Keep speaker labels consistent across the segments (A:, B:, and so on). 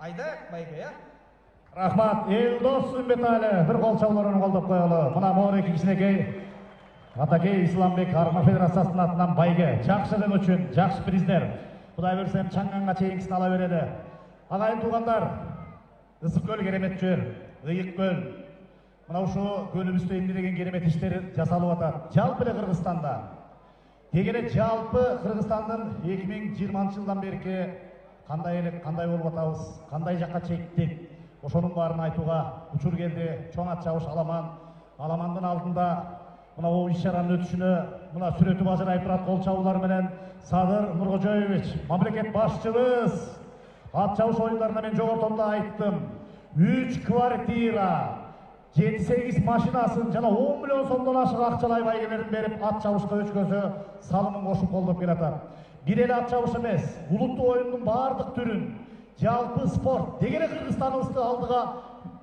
A: Aydak bayga ya.
B: Rahmat, Eldos Ümbetali bir qol çalmalarını qoldab qo'yali. Mana mor ikkinchisiniki Atakey Islombek Arma Federatsiyasining atidan bayga жақшылық uchun жақсы prizler. Xudoy bersa changanga cheyingisini ala beradi. Ag'ayın tuğanlar, ысык көл керемет жер, ıyık көл. Мына ошо көлүбүздө эмне деген керемет иштер жасалып атат. Жалпы эле Кыргызстанда. Дегене жалпы Кыргызстандын 2020 жылдан берки кандай элек, кандай болуп атабыз, кандай жакка чектик. Ошонун баарын айтууга учур келди. Чоң ат чабыш Аламандын алдында мына о иш-чаранын өтүшүнө мына сүрөтү бажырайып турат кол чабуулар менен Садыр Нуркожоевич, мамлекет башчыбыз. Ат чабыш оюндарына мен жогортомдо айттым. 3 квартира, 7-8 машинасын жана 10 миллион сомдон ашык акчалай байгелерин берип ат чабышка өчкөзө салымын кошуп колдоп келатат. Бир эле ат чабыш эмес, улуттуу оюндун баардык түрүн, жалпы спорт дегене Кыргызстаныбызды алдыга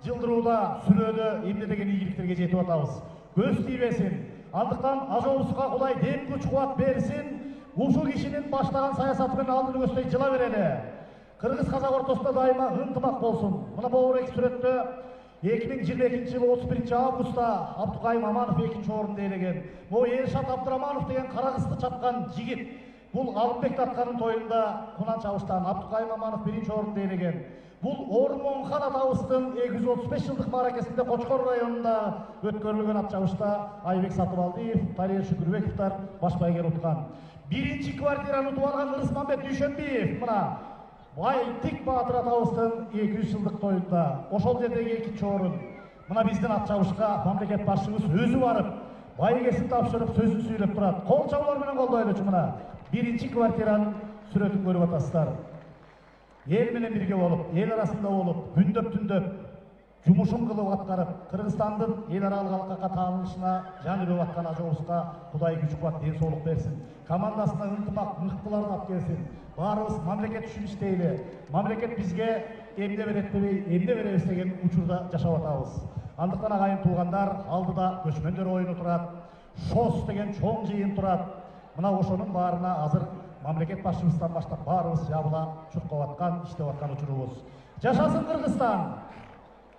B: жылдырууда, сүрөдө эмне деген ийгиликтерге жетип атабыз. Көз тийбесин. Андыктан ажообузга Кудай дем күч кубат берсин. Ушул кишинин баштаган саясаты менен алдын көздөй жыла берели. Кыргыз-казак ортосунда дайыма ынтымак болсун. Мына богорек сүрөттө 2022 жылы 31 августта Абдукайым Аманов 2-нчи орунду ээлеген. Могу Элшат Абдураманов деген кара кызды чапкан жигит. Бул Алымбек атканын тоюнда кунан чабыштан Абдукайым Аманов 1-нчи орунду ээлеген. Бул Ормонхан атабыздын 235 жылдык мааракесинде Кочкор районунда өткөрүлгөн ат чабышта Айбек Сатыбалдиев, Талер Шүкүрбековдор баш байгер уткан. 1-нчи квартираны утуп алган Ырысмамбет Дүйшөнбиев мына Байтик Баатыр атабыздын 200 жылдык тоюнда ошол жердеги 2-нчи орун. Мына биздин ат чабышка мамлекет башчыбыз өзү барып, байгесин тапшырып, сөзүн сүйлөп турат. Кол чабуулар менен колдойлучу мына 1-нчи квартиранын сүрөтүн көрүп атасыздар. Эл менен бирге болуп, эл арасында болуп, күндөп-түндөп жумушун кылып аткарып, Кыргызстандын эл аралык алкакка таанылышына жан үрүп аткан ажообузга Кудай күч кубат, ден соолук берсин. Командасына ынтымак, мыктыларын алып келсин. Баарыбыз мамлекет үчүн иштейли. Мамлекет бизге эмне берет дебей, эмне беребиз деген учурда жашап атабыз. Андыктан агайын туугандар, алдыда көчмөндөр оюну турат, ШОС деген чоң жыйын турат. Мына ошонун баарына азыр мамлекет башчыбыздан баштап баарыбыз жабыла чуркап аткан, иштеп аткан учурубуз. Жашасын Кыргызстан!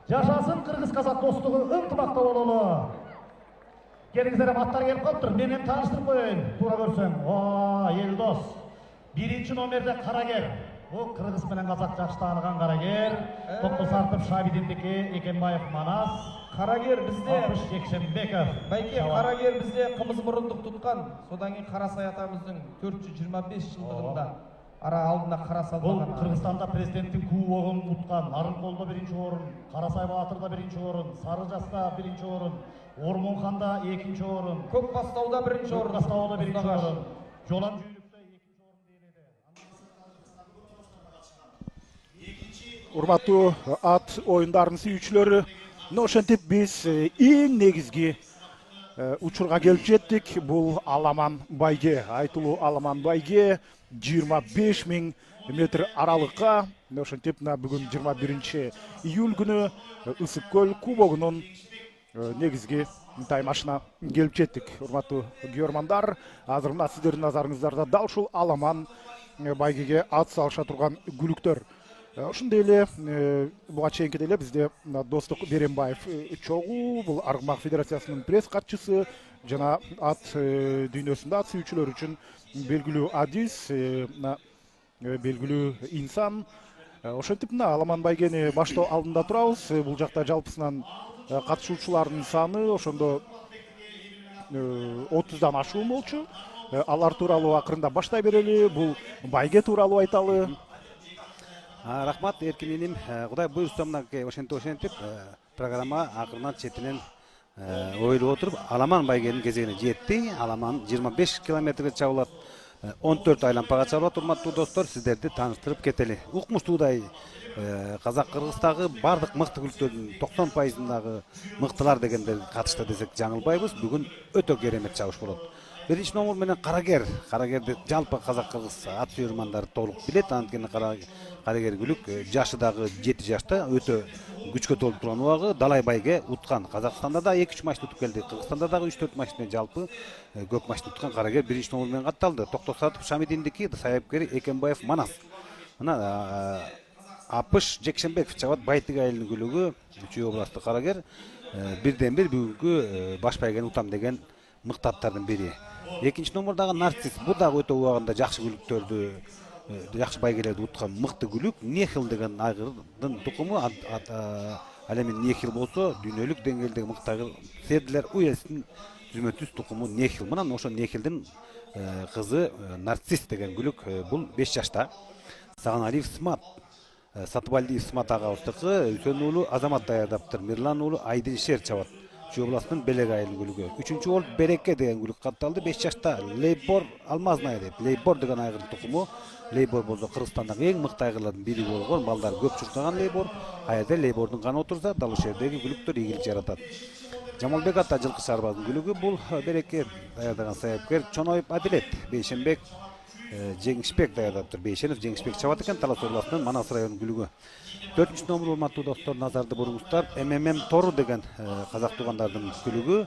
B: Жашасын Кыргыз-казак достугу, ынтымакта бололу. Келиңиздер, аттар келип калыптыр. Мен тааныштырып коеюн. Туура көрсөм. Элдос. 1-нчи номерде Карагер. Бул Кыргыз менен казак жакшы тааныган Карагер. Токтосартов Шабидиндики, Экенбаев Манас.
A: Карагер бизде
B: Абыш Жекшенбеков.
A: Байке Карагер бизде кымыз мурундук туткан. Содан кийин Карасай атамыздын 425 жылдыгында ара алдына кара салмаган.
B: Бул Кыргызстанда президенттин кубогун уткан. Нарынколдо 1-нчи орун, Карасай Баатырда 1-нчи орун, Сары Жаста 1-нчи орун, Ормонханда 2-нчи орун,
A: Көк Бастауда 1-нчи орун,
B: Бастауда 1-нчи орун, Жолан Жүйүлүктө 2-нчи орунду ээледи.
C: Урматтуу ат оюндарынын сүйүүчүлөрү, ошентип биз эң негизги учурга келип жеттик. Бул Аламан байге, айтылуу Аламан байге 25 000 метр аралыкка, ошентип бүгүн 21 июль күнү Ысык көл кубогунун негизги таймашына келип жеттик. Урматтуу көрөрмандар, азыр мына сиздердин назарыңыздарда дал ушул Аламан байгеге ат салыша турган күлүктөр. Ошондой эле буга чейинки деле бизде Достук Беренбаев чогуу, бул Аргымак Федерациясынын пресс катчысы жана ат дүйнөсүндө ат сүйүүчүлөр үчүн белгилүү адис, белгилүү инсан. Ошентип Аламан байгени баштоо алдында турабыз. Бул жакта жалпысынан катышуучулардын саны ошондо 30дан ашуун болчу. Алар тууралуу акырында баштай берели. Бул байге тууралуу айталы.
D: Рахмат, эркин иним. Кудай буйрса мынакей ошентип программа акырынан четинен ойлоп отуруп Аламан байгенин кезегине жетти. Аламан 25 километрге чабылат. 14 айланпага чабылат. Урматтуу достор, сиздерди тааныштырып кетели. Укмуштуудай Казак-Кыргыздагы бардык мыкты күлүктөрдүн 90%дагы мыктылар дегенде катышты десек жаңылбайбыз. Бүгүн өтө керемет чабыш болот. 1-нчи номер менен Карагерди жалпы казак-кыргыз ат сүйөрмандары толук билет. Анткени Карагер күлүк жашы дагы 7 жашта, өтө күчкө толуп турган убагы. Далай байге уткан. Казакстанда да 2-3 матч утуп келди. Кыргызстанда дагы 3-4 матчты жалпы көк матчты уткан Карагер 1-нчи номер менен катталды. Токтосартов Шамидиндики, саяпкери Экенбаев Манас. Мына Апыш Жекшенбеков чабат Байтык айылынын күлүгү Чүй областтык карагер бирден бир бүгүнкү баш байгени утам деген мыктаттардын бири. Экинчи номурдагы Нарцисс бул дагы өтө убагында жакшы күлүктөрдү жакшы байгелерди уткан мыкты күлүк. Нехил деген айгырдын тукуму ал эми Нехил болсо дүйнөлүк деңгээлдеги мыкты айгыр Седлер Уэльстин түзмө-түз тукуму Нехил. Мына ошо Нехилдин кызы Нарцисс деген күлүк бул 5 жашта. Саганалиев Смат Сатыбалдиев Смат агабыздыкы, Үсөн уулу Азамат даярдаптыр. Мирлан уулу Айдын Шер чабат. Чүй областынын Белек айылынын күлүгү. 3-чү болуп Береке деген күлүк катталды. 5 жашта Лейбор Алмазнай деп. Лейбор деген айгырдын тукуму. Лейбор болсо Кыргызстандагы эң мыкты айгырлардын бири болгон. Балдар көп чуркаган Лейбор. Аерде Лейбордун каны отурса, дал ошол жердеги күлүктөр ийгилик жаратат. Жамалбек ата жылкы сарбаздын күлүгү бул Береке даярдаган саяпкер. Чоноев Адилет, Бейшенбек Жеңишбек даярдаптыр. Бейшенов Жеңишбек чабат экен, Талас областынын Манас районунун күлүгү. 4-чү номер урматтуу достор, назарды буруңуздар. МММ Тору деген казак туугандардын күлүгү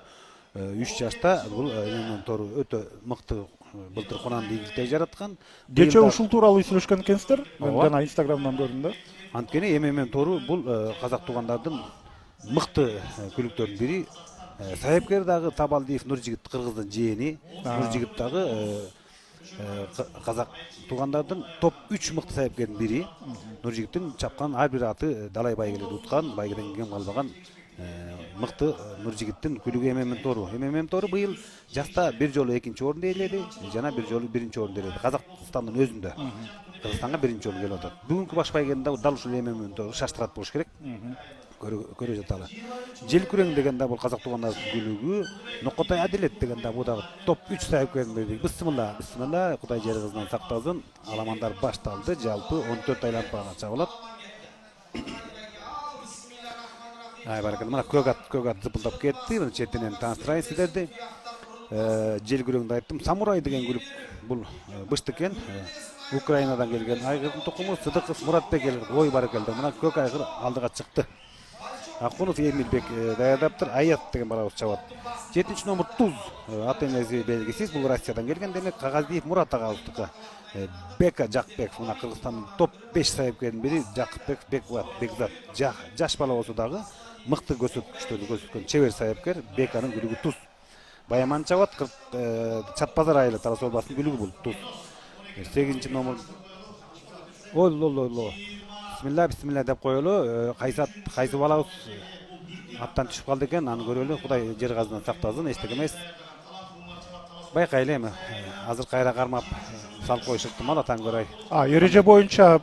D: 3 жашта. Бул МММ Тору өтө мыкты былтыр кунанды ийгиликте жараткан.
C: Кече ушул тууралуу сүйлөшкөн экенсиздер. Мен жана Инстаграмдан көрдүм да.
D: Анткени МММ Тору бул казак туугандардын мыкты күлүктөрүнүн бири. Саяпкер дагы Табалдиев Нуржигит кыргыздын жээни. Нуржигит дагы казак туугандардын топ 3 мыкты саяпкердин бири. Нуржигиттин чапкан ар бир аты далай байгелерди уткан, байгеден кем калбаган мыкты Нуржигиттин күлүгү МММ Тору. МММ Тору быйыл жаста бир жолу 2-нчи орунду ээледи, жана бир жолу 1-нчи орунду ээледи. Казакстандын өзүндө. Кыргызстанга 1-нчи орун келип атат. Бүгүнкү баш байгени дал ушул МММ Тору шаштырат болуш керек. Көрө жаталы. Желкүрең деген да бул казак туугандардын күлүгү. Нокотай Адилет деген да бул дагы топ 3 саяпкердин бири. Бисмилла, бисмилла, Кудай жер кызынан сактасын. Аламандар башталды. Жалпы 14 айланпага чабылат. Баракалла. Мына көк ат зыпылдап кетти. Мына четинен тааныштырайын сиздерди. Желкүреңди айттым. Самурай деген күлүк бул быштыкен. Украинадан келген айгырдын тукуму. Сыдыков Муратбек ой баракалла. Мына көк айгыр алдыга чыкты. Акунов Эмилбек даярдаптыр. Аят деген балабыз чабат. 7-чү номер Туз аты энеси белгисиз. Бул Россиядан келген. Демек Кагаздиев Мурат агабыздыкы. Бека Жакбек, мына Кыргызстандын топ 5 саяпкердин бири. Жакбек Бекзат жаш бала болсо дагы мыкты көрсөткүчтөрдү көрсөткөн чебер саяпкер. Беканын күлүгү Туз. Баяман чабат. Чат базар айылы Талас областынын күлүгү бул Туз. 8-чи номер Олло. Бисмилла деп коелу. Кайсы балабыз аттан түшүп калды экен, аны көрөлү. Кудай жер казынан сактасын, эчтеке эмес. Байкайлы эми. Азыр кайра кармап салып коюшупту мала таң көрөй.
C: Эреже боюнча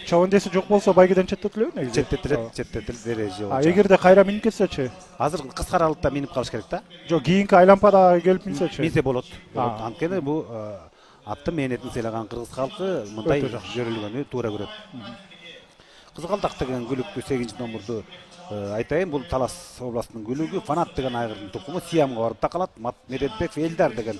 C: чабандеси жок болсо байгеден четтетилеби негизи?
D: Четтетилет эреже боюнча.
C: Эгерде кайра минип кетсечи?
D: Азыр кыска аралыкта минип калыш керек да.
C: Жок, кийинки айланпада келип минсечи?
D: Минсе болот. Анткени бул атты мээнетин сыйлаган кыргыз калкы мындай жөрөлгөнү туура көрөт. Кызгалдак деген күлүктү 8-чи номерду айтайын. Бул Талас областынын күлүгү. Фанат деген айгырдын тукуму. Сиямга барып такалат. Медетбеков Элдар деген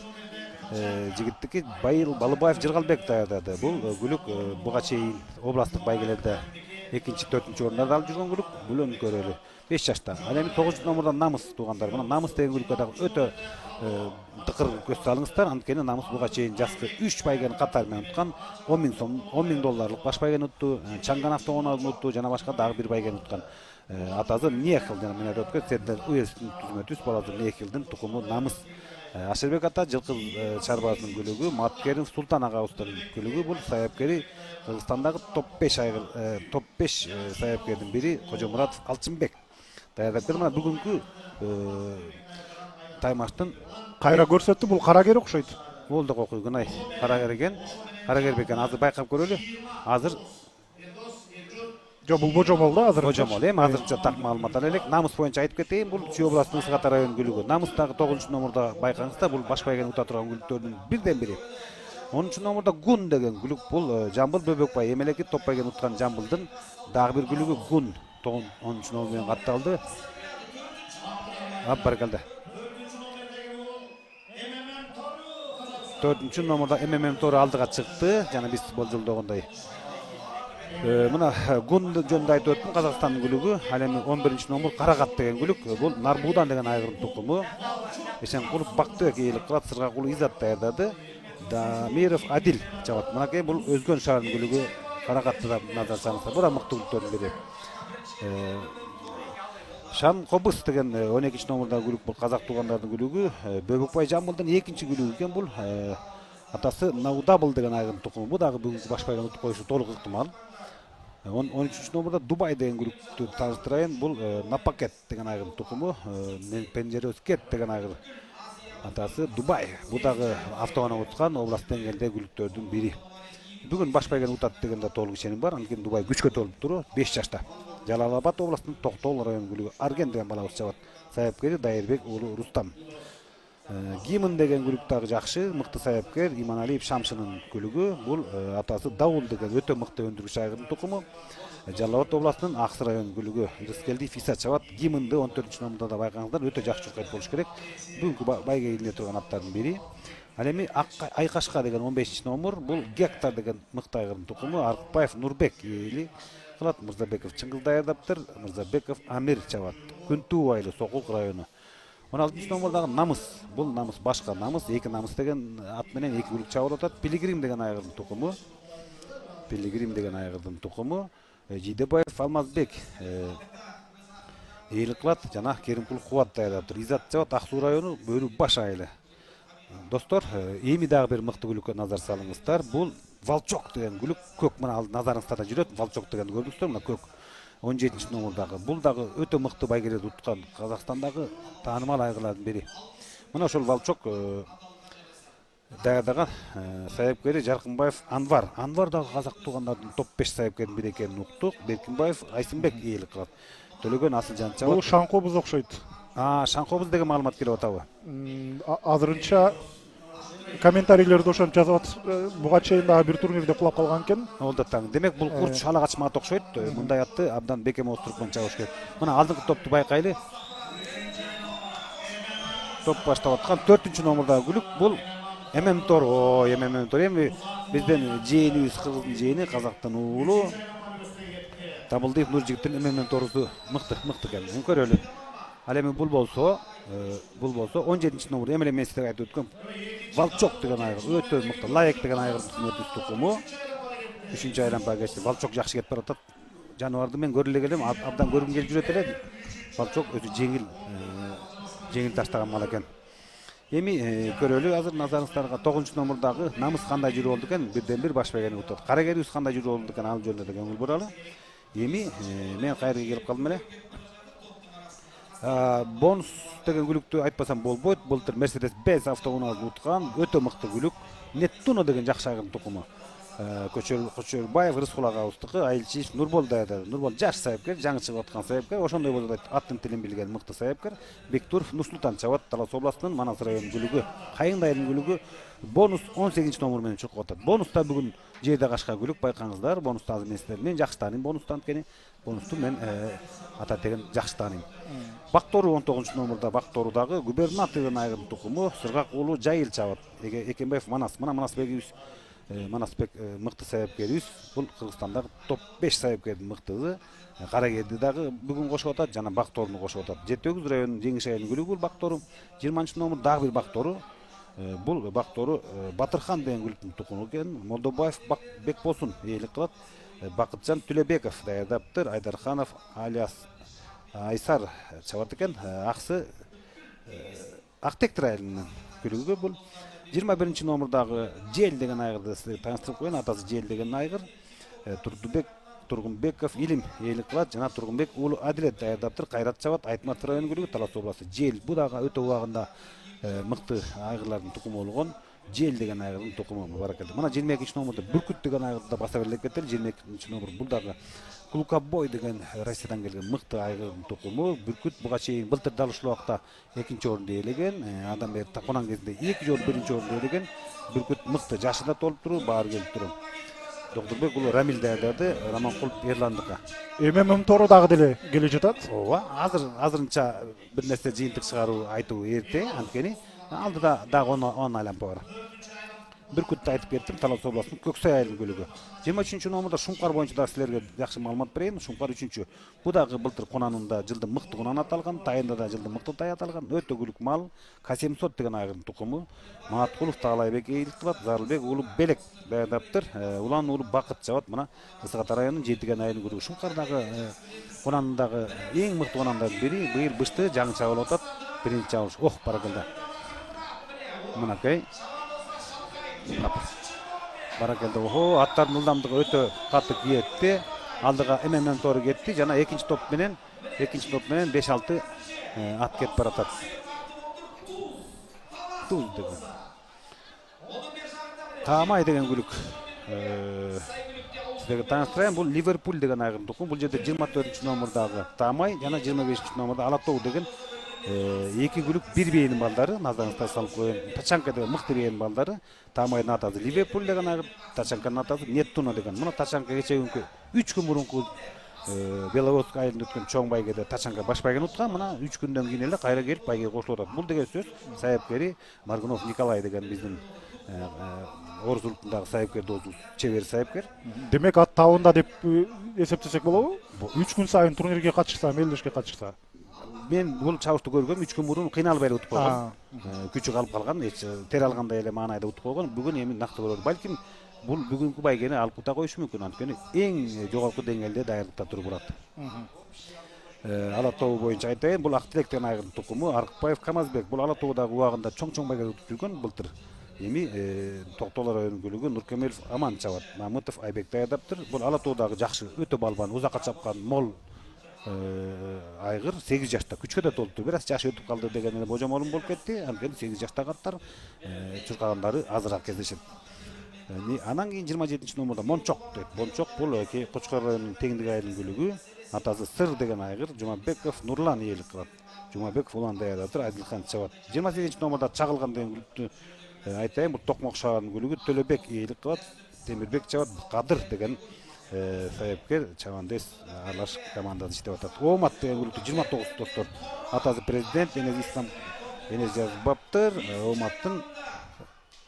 D: жигиттики Байыл Балыбаев Жыргалбек даярдады. Бул күлүк буга чейин областтык байгелерде 2-чи, 4-чү орундарда алып жүргөн күлүк. Бүлөн көрөлү. 5 жашта. Ал эми 9-чу номердон Намыс туугандар. Мына Намыс деген күлүккө дагы өтө тыкыр көз салыңыздар. Анткени Намыс буга чейин жаскы 3 байгени катар менен уткан. 10 миң долларлык баш байгени утту. Чанганов тоонун утту, жана башка дагы бир байгени уткан. Атасы Нехил жана менен өткөн Седлер Уэльстин түзмө-түз баласы Нехилдин тукуму Намыс. Ашырбек ата жылкы чарбаздын күлүгү. Маткерин Султан агабыздын күлүгү. Бул саяпкери Кыргызстандагы топ 5 саяпкердин бири Кожомуратов Алчынбек. Даярдаптыр. Мына бүгүнкү таймаштын
C: Кайра көрсөттү, бул карагер окшойт.
D: Болду окуй гынай. Карагер экен. Карагер бекен азыр байкап көрөлү. Азыр
C: Жок, бул божомол да азыр.
D: Божомол, эми азырча так маалымат ала элек. Намыс боюнча айтып кетейин, бул Чүй областынын Сыгата районунун күлүгү. Намыстагы 9-чу номерда байкаңыздар, бул баш байгени ута турган күлүктөрдүн бирден бири. 10-чу номерда Гун деген күлүк, бул Жамбыл Бөбөкбай эмелеки топ байгени уткан Жамбылдын дагы бир күлүгү Гун. 10-чу номер менен катталды. Баракалда. 4-чү номерда МММ Тору алдыга чыкты, жана биз болжолдогондой. Мына Гун жөнүндө айтып өттүм, Казакстандын күлүгү. Ал эми 11-чи номер Карагат деген күлүк. Бул Нарбуудан деген айгырдын тукуму. Эшенкулов Бактыбек ээлик кылат, Сыргакулов Изат даярдады. Дамиров Адил чабат. Мынакей бул Өзгөн шаарынын күлүгү. Каракатты да назар салсаңыздар, бул да мыкты күлүктөрдүн бири. Шан Кобус деген 12 номердагы күлүк, бул казак туугандардын күлүгү. Бөбөкбай Жамбылдын экинчи күлүгү экен бул. Атасы Наудабыл деген айгырдын тукуму. Бул дагы бүгүнкү баш байган утуп коюшу толук ыктымал. 13 номерда Дубай деген күлүктү таныштырайын. Бул Напакет деген айгырдын тукуму. Пенжерөскет деген айгыр. Атасы Дубай. Бул дагы автоунаа уткан област деңгээлде күлүктөрдүн бири. Бүгүн баш байган утат дегенде толук ишеним бар. Анткени Дубай күчкө толуптур, 5 жашта. Жалалабад областынын Токтол район күлүгү Арген деген балабыз чабат. Саяпкери Дайырбек уулу Рустам. Гимн деген күлүк дагы жакшы, мыкты саяпкер Иманалиев Шамшынын күлүгү. Бул атасы Даул деген өтө мыкты өндүргүч айгырдын тукуму. Жалал Абад областынын Аксы район күлүгү Рыскелдиев Иса чабат. Гимнди 14 номерда да байкаңыздар, өтө жакшы чуркайт болуш керек. Бүгүнкү байге илине турган аттардын бири. Ал эми Айкашка деген 15 номер, бул Гектар деген мыкты айгырдын тукуму. Аркпаев Нурбек эли кылат. Мырзабеков Чыңгыл даярдаптыр. Мырзабеков Амир чабат. Күнтүү айылы Сокулк району. 16 номердагы Намыс. Бул Намыс башка Намыс, эки Намыс деген ат менен эки күлүк чабып атат. Пилигрим деген айгырдын тукуму. Пилигрим деген айгырдын тукуму. Жидебаев Алмазбек эли кылат. Жана Керимкул Кубат даярдаптыр. Изат чабат Ак Суу району Бөрү баш айылы. Достор, эми дагы бир мыкты күлүккө назар салыңыздар. Бул Волчок деген күлүк, көк мына назарыңыздарда жүрөт. Волчок деген көрдүңүздөр, мына көк 17 номердагы. Бул дагы өтө мыкты байгелерди уткан Казакстандагы таанымал айгырлардын бири. Мына ошол Волчок даярдаган саяпкери Жаркынбаев Анвар. Анвар дагы казак туугандардын топ 5 саяпкеринин бири экенин уктук. Беркинбаев Айсынбек эли кылат. Төлөгөн Асылжан чабат.
C: Бул Шанкобуз окшойт.
D: Шанкобуз деген маалымат келип атабы?
C: Азырынча комментарийлерди ошентип жазып атышат. Буга чейин дагы бир турнирде кулап калган экен.
D: Олда таң. Демек бул курч алагач мат окшойт. Мындай атты абдан бекем остуруп чабыш керек. Мына алдыңкы топту байкайлы. Топ баштап аткан 4-чү номердагы күлүк бул ММ-тор. ММ-тор эми бизден жээнибиз, кыргыздын жээни, казактын уулу. Табылдыев Нуржигиттин ММ-торусу мыкты экен. Көрөлү. Ал эми бул болсо 17 номер эмеле мен сизге айтып өткөн Волчок деген айгыр өтө мыкты. Лайек деген айгырдын тукуму. 3-чү айлампага кечти. Волчок жакшы кетип баратат. Жаныбарды мен көрүлө келем, абдан көргүм келип жүрөт эле. Волчок өтө жеңил таштаган мал экен. Эми көрөлү азыр назарыңыздарга 9-чу номердагы Намыс кандай жүрүп болду экен, бирден бир баш байгени утат. Карагерибиз кандай жүрүп болду экен, ал жөнүндө да көңүл буралы. Эми мен кайерге келип калдым эле. Бонус деген күлүктү айтпасам болбойт. Былтыр Mercedes Benz автоунааны уткан өтө мыкты күлүк. Неттуно деген жакшы айгырдын тукуму. Көчөрбаев Рыскул агабыздыкы, Айылчиев Нурбол даярдады. Нурбол жаш саяпкер, жаңы чыгып аткан саяпкер, ошондой болду аттын тилин билген мыкты саяпкер. Бектуров Нурсултан чабат, Талас областынын Манас районунун күлүгү, Кайыңдайдын күлүгү. Бонус 18 номер менен чуркап атат. Бонуста бүгүн жээде кашка күлүк байкаңыздар. Бонусту азыр мен сиздерден мен жакшы тааныйм бонустан анткени. Бонусту мен ата деген жакшы тааныйм. Бактору 19 номерда Бактору дагы губернатор деген айгырдын тукуму, Сыргак уулу Жайыл чабат. Экенбаев Манас. Мына Манасбекибиз Манасбек мыкты саяпкерибиз. Бул Кыргызстандагы топ 5 саяпкердин мыктыгы. Карагерди дагы бүгүн кошуп атат, жана Бакторуну кошуп атат. Жетөгүз районунун Жеңиш айылынын күлүгү бул Бактору. 20 номер дагы бир Бактору. Бул Бактору Батырхан деген күлүктүн тукуму экен. Молдобаев Бекбосун ээлик кылат. Бакытжан Түлөбеков даярдаптыр. Айдарханов алиас Айсар чабат экен. Аксы Актектир айылынын күлүгү бул. 21 номердагы Жел деген айгырды силерге тааныштырып коеюн. Атасы Жел деген айгыр. Тургунбеков Илим ээлик кылат, жана Тургунбек уулу Адилет даярдаптыр. Кайрат чабат, Айтмат районунун күлүгү, Талас областы. Жел бул дагы өтө убагында мыкты айгырлардын тукуму болгон. Жел деген айгырдын тукуму баракалды. Мына 22 номерде Бүркүт деген айгырды да баса белек кетели. 22 номер бул дагы Кулкабой деген Россиядан келген мыкты айгырдын тукуму. Бүркүт буга чейин былтыр дал ушул убакта 2-орунду ээлеген. Адам бери тапкан кезинде 2 жолу 1-орунду ээлеген. Бүркүт мыкты, жашы да толуп туруп, баары келип туруп. Доктурбек уулу Рамил даярдады, Раманкулов Эрландыкка.
C: ММ-тору дагы деле келе жатат.
D: Ооба, азырынча бир нерсе жыйынтык чыгаруу айтуу эрте, анткени алдыда дагы 10 айлампа бар. Бүркүттү айтып кеттим, Талас областынын Көксай айылынын көлүгү. 23 номерда Шуңкар боюнча да силерге жакшы маалымат берейин. Шуңкар 3-чү. Бу дагы былтыр кунанында жылдын мыкты кунан аталган, тайында да жылдын мыкты тай аталган. Өтө күлүк мал. К700 деген айгырдын тукуму. Маткулов Таалайбек ийгилик кылат, Зарылбек уулу Белек даярдаптыр. Улан уулу Бакыт жабат. Мына Ысык-Ата районунун Жетиген айылынын көлүгү. Шуңкардагы кунандагы эң мыкты кунандардын бири. Быйыл бышты жаңы чабылып атат. Биринчи чабылыш. Ох, баракалда. Мынакей. Баракалда. Охо, аттардын ылдамдыгы өтө катты кетти. Алдыга МММ тору кетти. Жана экинчи топ менен 5-6 ат кетип баратат. Туз деген. Таамай деген күлүк. Силерге тааныштырайын, бул Ливерпуль деген айгырдын тукум. Бул жерде 24 номердагы Таамай жана 25 номерда Алатоо деген эки күлүк бир бейинин балдары. Назарыңызга салып коеюн. Тачанка деген мыкты бейинин балдары. Таамайдын атасы Ливерпуль деген айгыр, Тачанканын атасы Неттуно деген. Мына Тачанка кечеги 3 күн мурунку Беловодск айылында өткөн чоң байгеде Тачанка баш байгени уткан. Мына 3 күндөн кийин эле кайра келип байгеге кошулуп атат. Бул деген сөз сайыпкери Маргунов Николай деген биздин Орус улутундагы сайыпкер досу, чебер сайыпкер.
C: Демек ат табында деп эсептесек болобу? 3 күн сайын турнирге катышса, мелдешке катышса.
D: Мен бул чабышты көргөм, 3 күн мурун кыйналып эле утуп койгон. Күчү калып калган, тер алгандай эле маанайда утуп койгон. Бүгүн эми накты болор. Балким бул бүгүнкү байгени алып кута коюшу мүмкүн. Анткени эң жогорку деңгээлде даярдыкта туруп турат. Алатоо боюнча айтайын, бул Актилек деген айгырдын тукуму. Аркыбаев Камазбек бул Алатоодагы убагында чоң байге утуп жүргөн былтыр. Эми Токтолор районунун күлүгү Нуркемелов Аман чабат. Мамытов Айбек даярдаптыр. Бул Алатоодагы жакшы, өтө балбан, узакка чапкан, мол айгыр 8 жашта күчкө да толупту. Бир аз жашы өтүп калды деген эле божомолум болуп кетти. Анткени 8 жаштагы аттар чуркагандары азыраак кездешет. Анан кийин 27 номерда Мончок дейт. Мончок бул Кочкор районунун Теңдик айылынын күлүгү. Атасы Сыр деген айгыр Жумабеков Нурлан ийгилик кылат. Жумабеков улан даярдаптыр, Адилхан чабат. 28 номерда Чагылган деген күлүктү айтайын, бул Токмок шаарынын күлүгү Төлөбек ийгилик кылат. Темирбек чабат, Кадыр деген сайыпкер чабандес аралаш командада иштеп атат. Омат деген күлүктү 29 достор. Атасы президент Энес Ислам Энес жазбаптыр. Оматтын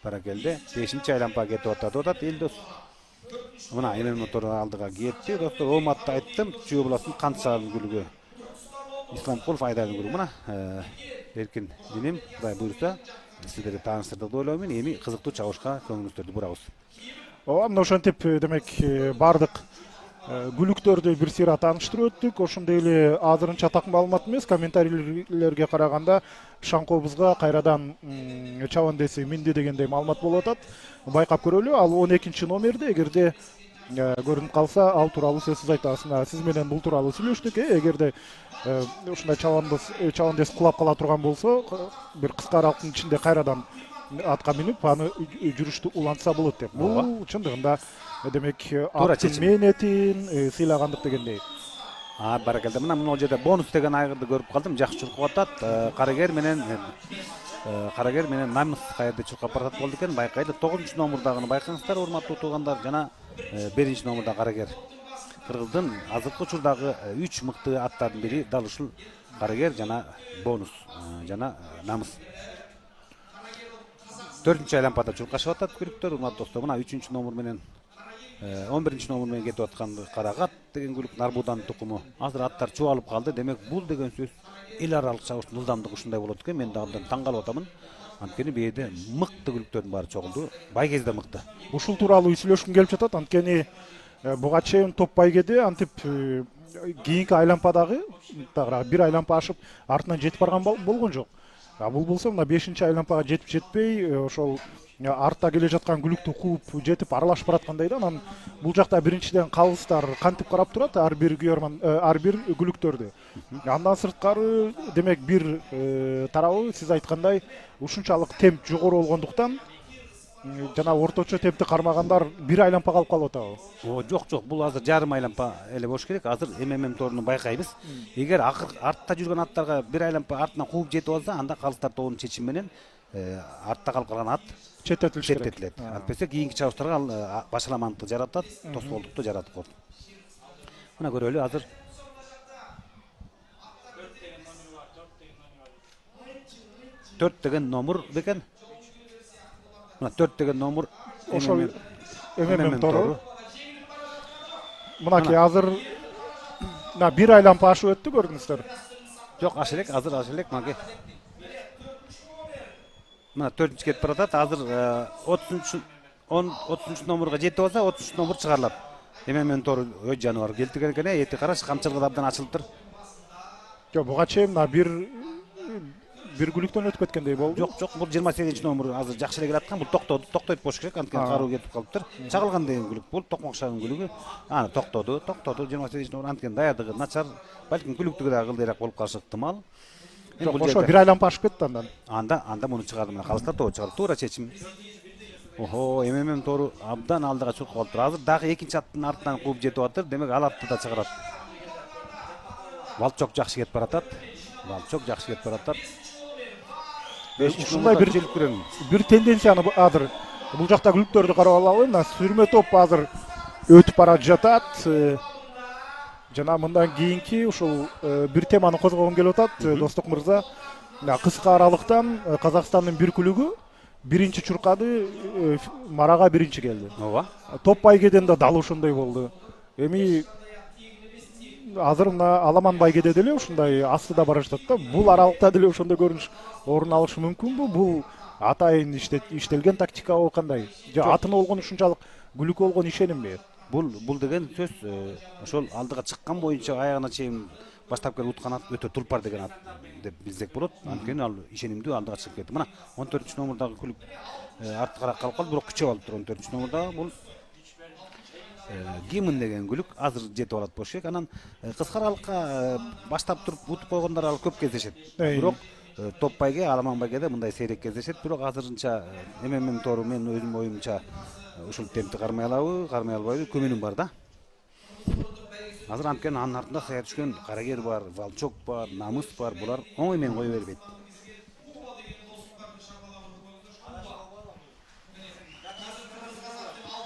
D: баракелде 5-чи айлампага кетип атат элдос. Мына МММ тору алдыга кетти. Достор, Оматты айттым, Чүй областынын Кант шаарынын күлүгү. Исламкулов айдардын күлүгү. Мына эркин деним, Кудай буйруса, сиздерге тааныштырдык деп ойлойм. Эми кызыктуу чабышка көңүлүңүздөрдү бурабыз.
C: Ооба, мына ошентип демек бардык күлүктөрдү бир сыйра тааныштырып өттүк. Ошондой эле азырынча так маалымат эмес, комментарийлерге караганда Шаңкобузга кайрадан чабандеси минди дегендей маалымат болуп атат. Байкап көрөлү, ал 12 номерде, эгерде көрүнүп калса, ал тууралуу сөзсүз айтасыз. Сиз менен бул тууралуу сүйлөштүк. Эгерде ушундай чабандес кулап кала турган болсо, бир кыска аралыктын ичинде кайрадан атка минип, аны жүрүштү улантса болот деп. Бул чындыгында демек аттын мээнетин сыйлагандык дегендей.
D: Баракалда. Мына бул жерде бонус деген айгырды көрүп калдым. Жакшы чуркап атат. Карагер менен Намыс кайерде чуркап баратат болду экен. Байкайды. 9 номердагыны байкаңыздар, урматтуу туугандар. Жана 1 номерда Карагер. Кыргыздын азыркы учурдагы 3 мыкты аттардын бири дал ушул Карагер жана бонус жана Намыс. 4-чү айлампада чуркашып атат күлүктөр. Урматтуу достор, мына 3 номер менен 11 номер менен кетип аткан Карагат деген күлүк Нарбудан тукуму. Азыр аттар чубалып калды. Демек бул деген сөз эл аралык чабыштын ылдамдыгы ушундай болот экен. Мен дагы таң калып атамын. Анткени бээде мыкты күлүктөрдүн баары чогулду. Байгезде мыкты.
C: Ушул тууралуу сүйлөшкүм келип жатат. Анткени буга чейин топ байгеде антип кийинки айлампадагы бир айлампа ашып артынан жетип барган болгон жок. Бул болсо мына 5-чи айлампага жетип жетпей, ошол артта келе жаткан күлүктү кууп жетип аралашып бараткандай да. Анан бул жакта биринчиден калыстар кантип карап турат ар бир күлүктөрдү. Андан сырткары демек бир тарабы сиз айткандай ушунчалык темп жогору болгондуктан жана орточо темпти кармагандар бир айлампа калып калып атабы?
D: Жок, бул азыр жарым айлампа эле болуш керек. Азыр МММ торунун байкайбыз. Эгер артта жүргөн аттарга бир айлампа артынан кууп жетип алса, анда калыстар тобунун чечими менен артта калып калган ат четтетилет. Антпесе кийинки чабыштарга башаламандыкты жаратат, тоскоолдукту жаратып коет. Мына көрөлү азыр 4 деген номер бекен. Мына 4 деген номер
C: ошол МММ тору. Мынакей азыр бир айлампа ашып өттү, көрдүңүздөр.
D: Жок, ашылек, азыр ашылек маге. Мына 4-нчү кетип баратат. Азыр 33 номерге жетип алса, 33 номер чыгарылат. МММ тору өй жаныбар келтирген экен, эти караш камчылыгы абдан ачылыптыр.
C: Жок, буга чейин бир күлүктөн өтүп кеткендей болду.
D: Жок, бул 28 номер азыр жакшы эле келаткан. Бул токтойт болуш керек, анткени каруу кетип калыптыр. Чагылган деген күлүк бул, токмокшаган күлүгү. Аны токтоду 28 номер, анткени даярдыгы начар, балким күлүктүгү да кылдыйраак болуп калышы ыктымал.
C: Жок, ошо бир айлампа ашып кетти андан.
D: Анда муну чыгарды, мына калыстар тобу чыгарды. Туура чечим. Охо, МММ тору абдан алдыга чуркап калыптыр. Азыр дагы экинчи аттын артынан кууп жетип атыр. Демек ал атты да чыгарат. Балчок жакшы кетип баратат.
C: Ушундай бир тенденцияны азыр бул жакта күлүктөрдү карап алалы. Мына сүрмө топ азыр өтүп бара жатат. Жана мындан кийинки ушул бир теманы козгогум келип атат, Достук мырза. Кыска аралыктан Казакстандын бир күлүгү биринчи чуркады, марага биринчи келди.
D: Ооба.
C: Топ байгеден да дал ошондой болду. Эми азыр мына Аламан байгеде деле ушундай астыда бара жатат да. Бул аралыкта деле ошондой көрүнүш орун алышы мүмкүнбү? Бул атайын иштелген тактикабы кандай? Же атына болгон ушунчалык күлүк болгон ишенимби?
D: Бул деген сөз ошол алдыга чыккан боюнча аягына чейин баштап келип уткан ат өтө тулпар деген ат деп билсек болот. Анткени ал ишенимдүү алдыга чыгып кетти. Мына 14 номердагы күлүк артыгыраак калып калды, бирок күчөп алыптыр 14 номердагы. Бул Гимн деген күлүк азыр жетип алат болуш керек. Анан кыска аралыкка баштап туруп утуп койгондор ал көп кездешет. Бирок топ байге, Аламан байгеде мындай сейрек кездешет. Бирок азырынча МММ тору мен өзүм оюмча ушул темпти кармай албайбы, көмүнүм бар да. Азыр анткени анын артында сая түшкөн Карагер бар, Волчок бар, Намыс бар. Булар оңой менен кое бербейт.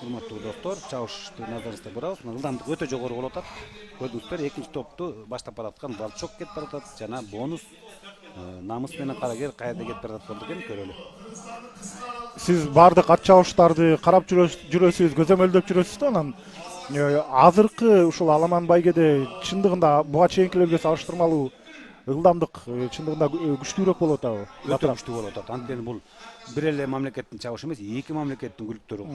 D: Урматтуу достор, чабышты назарыңызга бурабыз. Ылдамдык өтө жогору болуп атат. Көрдүңүздөр, экинчи топту баштап бараткан Волчок кетип баратат, жана бонус Намыс менен Карагер кайда кетип бараткан экен көрөлү.
C: Сиз бардык ат чабыштарды карап жүрөсүз, көзөмөлдөп жүрөсүз да, анан азыркы ушул Аламан байгеде чындыгында буга чейинкилерге салыштырмалуу ылдамдык чындыгында күчтүүрөөк болуп атабы?
D: Өтө күчтүү болуп атат. Анткени бул бир эле мамлекеттин чабышы эмес, эки мамлекеттин күлүктөрү,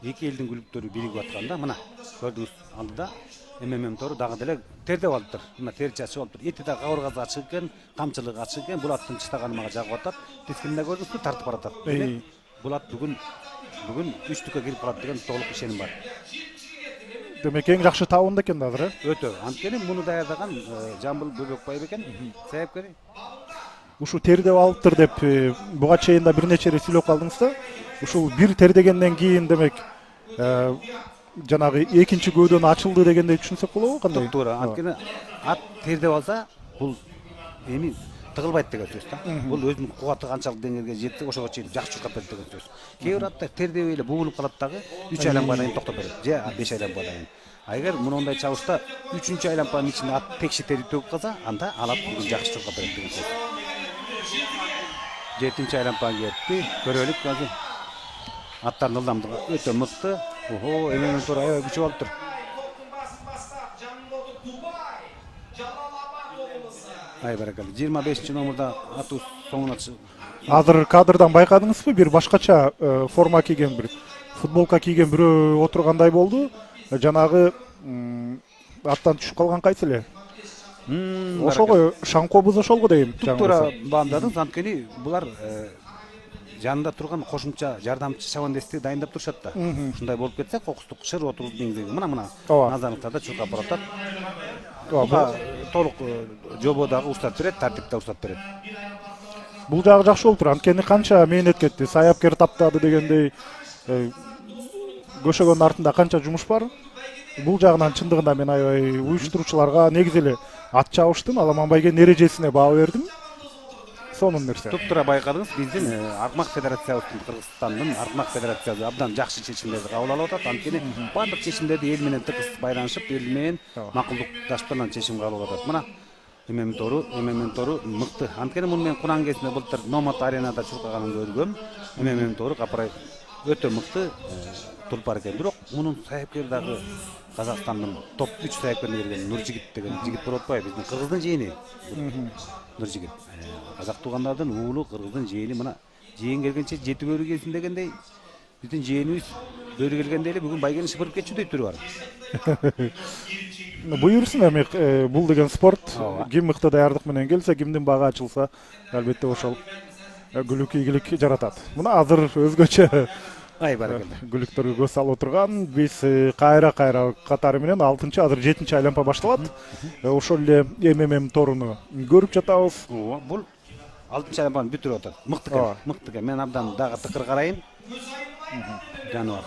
D: эки элдин күлүктөрү биригип атканда, мына көрдүңүз алдыда МММ тору дагы деле тердеп алыптыр. Мына тер чачып алыптыр. Эти да кабыргасы ачык экен, камчылыгы ачык экен. Бул аттын чыштаганы мага жагып атат. Тискинде көрдүңүзбү, тартып баратат. Бул ат бүгүн үчтүккө кирип калат деген толук ишеним бар.
C: Демек эң жакшы табынды экен да азыр,
D: Өтө. Анткени муну даярдаган Жамбыл Бөбөкбай экен, себепкери.
C: Ушул тердеп алыптыр деп буга чейин да бир нече ире сүйлөп калдыңыз да. Ушул бир тердегенден кийин демек жанагы экинчи көөдөн ачылды дегендей түшүнсөк болобу, кандай?
D: Туура. Анткени ат тердеп алса, бул эми тыгылбайт деген сөз да. Бул өзүнүн кубаты канчалык деңгээлге жетти, ошого чейин жакшы чуркап берет деген сөз. Кээ бир аттар тердебей эле буулуп калат дагы 3 айланга чейин токтоп берет. Же 5 айланга чейин. Эгер мындай чабышта 3-чү айланганын ичинде ат текши терип төгүп калса, анда ал ат бүгүн жакшы чуркап берет деген сөз. 7-чи айланга кетти. Көрөлүк азыр. Аттардын ылдамдыгы өтө мыкты. Охо, МММ тору аябай күчөп алыптыр. Ай баракалла. 25-чи номерда атуу соңуна
C: Азыр кадрдан байкадыңызбы? Бир башкача форма кийген, бир футболка кийген бирөө отургандай болду. Жанагы аттан түшүп калган кайсы эле? Ошого Шаңкобуз ошол го дейм.
D: Туура баамдадыңыз. Анткени булар жанында турган кошумча жардамчы шабандести дайындап турушат да. Ушундай болуп кетсе, кокустук шыр отуруп деңгээлге мына назарыңыздарда чуркап баратат. Толук жобо дагы уруксат берет, тартипте уруксат берет.
C: Бул жагы жакшы болуптур. Анткени канча мээнет кетти, саяпкер таптады дегендей көшөгөндүн артында канча жумуш бар. Бул жагынан чындыгында мен аябай уюштуруучуларга негизи эле ат чабыштын Аламан байгенин эрежесине баа бердим. Сонун нерсе.
D: Туптура байкадыңыз, биздин Аркмак федерациябыздын, Кыргызстандын Аркмак федерациясы абдан жакшы чечимдерди кабыл алып атат. Анткени бардык чечимдерди эл менен тыгыз байланышып, эл менен макулдукташып чечим кабыл алып атат. Мына ММ-тору мыкты. Анткени муну мен Куран кезинде былтыр Номат аренада чуркаганын көргөм. ММ-тору капырай өтө мыкты тулпар экен. Бирок мунун сайыпкери дагы Казакстандын топ 3 сайыпкерине кирген Нуржигит деген жигит болуп атпайбы? Биздин кыргыздын жээни. Нуржигит. Казак туугандардын уулу, кыргыздын жээни. Мына жээн келгенче жети бөрү келсин дегендей биздин жээнибиз бөрү келгенде эле бүгүн байгени шыпырып кетчү дейт түрү бар.
C: Буйрусун эми бул деген спорт ким мыкты даярдык менен келсе, кимдин бага ачылса, албетте ошол күлүк ийгилик жаратат. Мына азыр өзгөчө
D: Ай баракелде.
C: күлүктөргө көз салып отурган биз кайра катары менен 6-чы, азыр 7-чи айланпа башталат. Ошол эле МММ торуну көрүп жатабыз.
D: Бул 6-чы айланпаны бүтүрүп атат. Мыкты экен, мыкты экен. Мен абдан дагы тыкыр карайм. Жаныбар.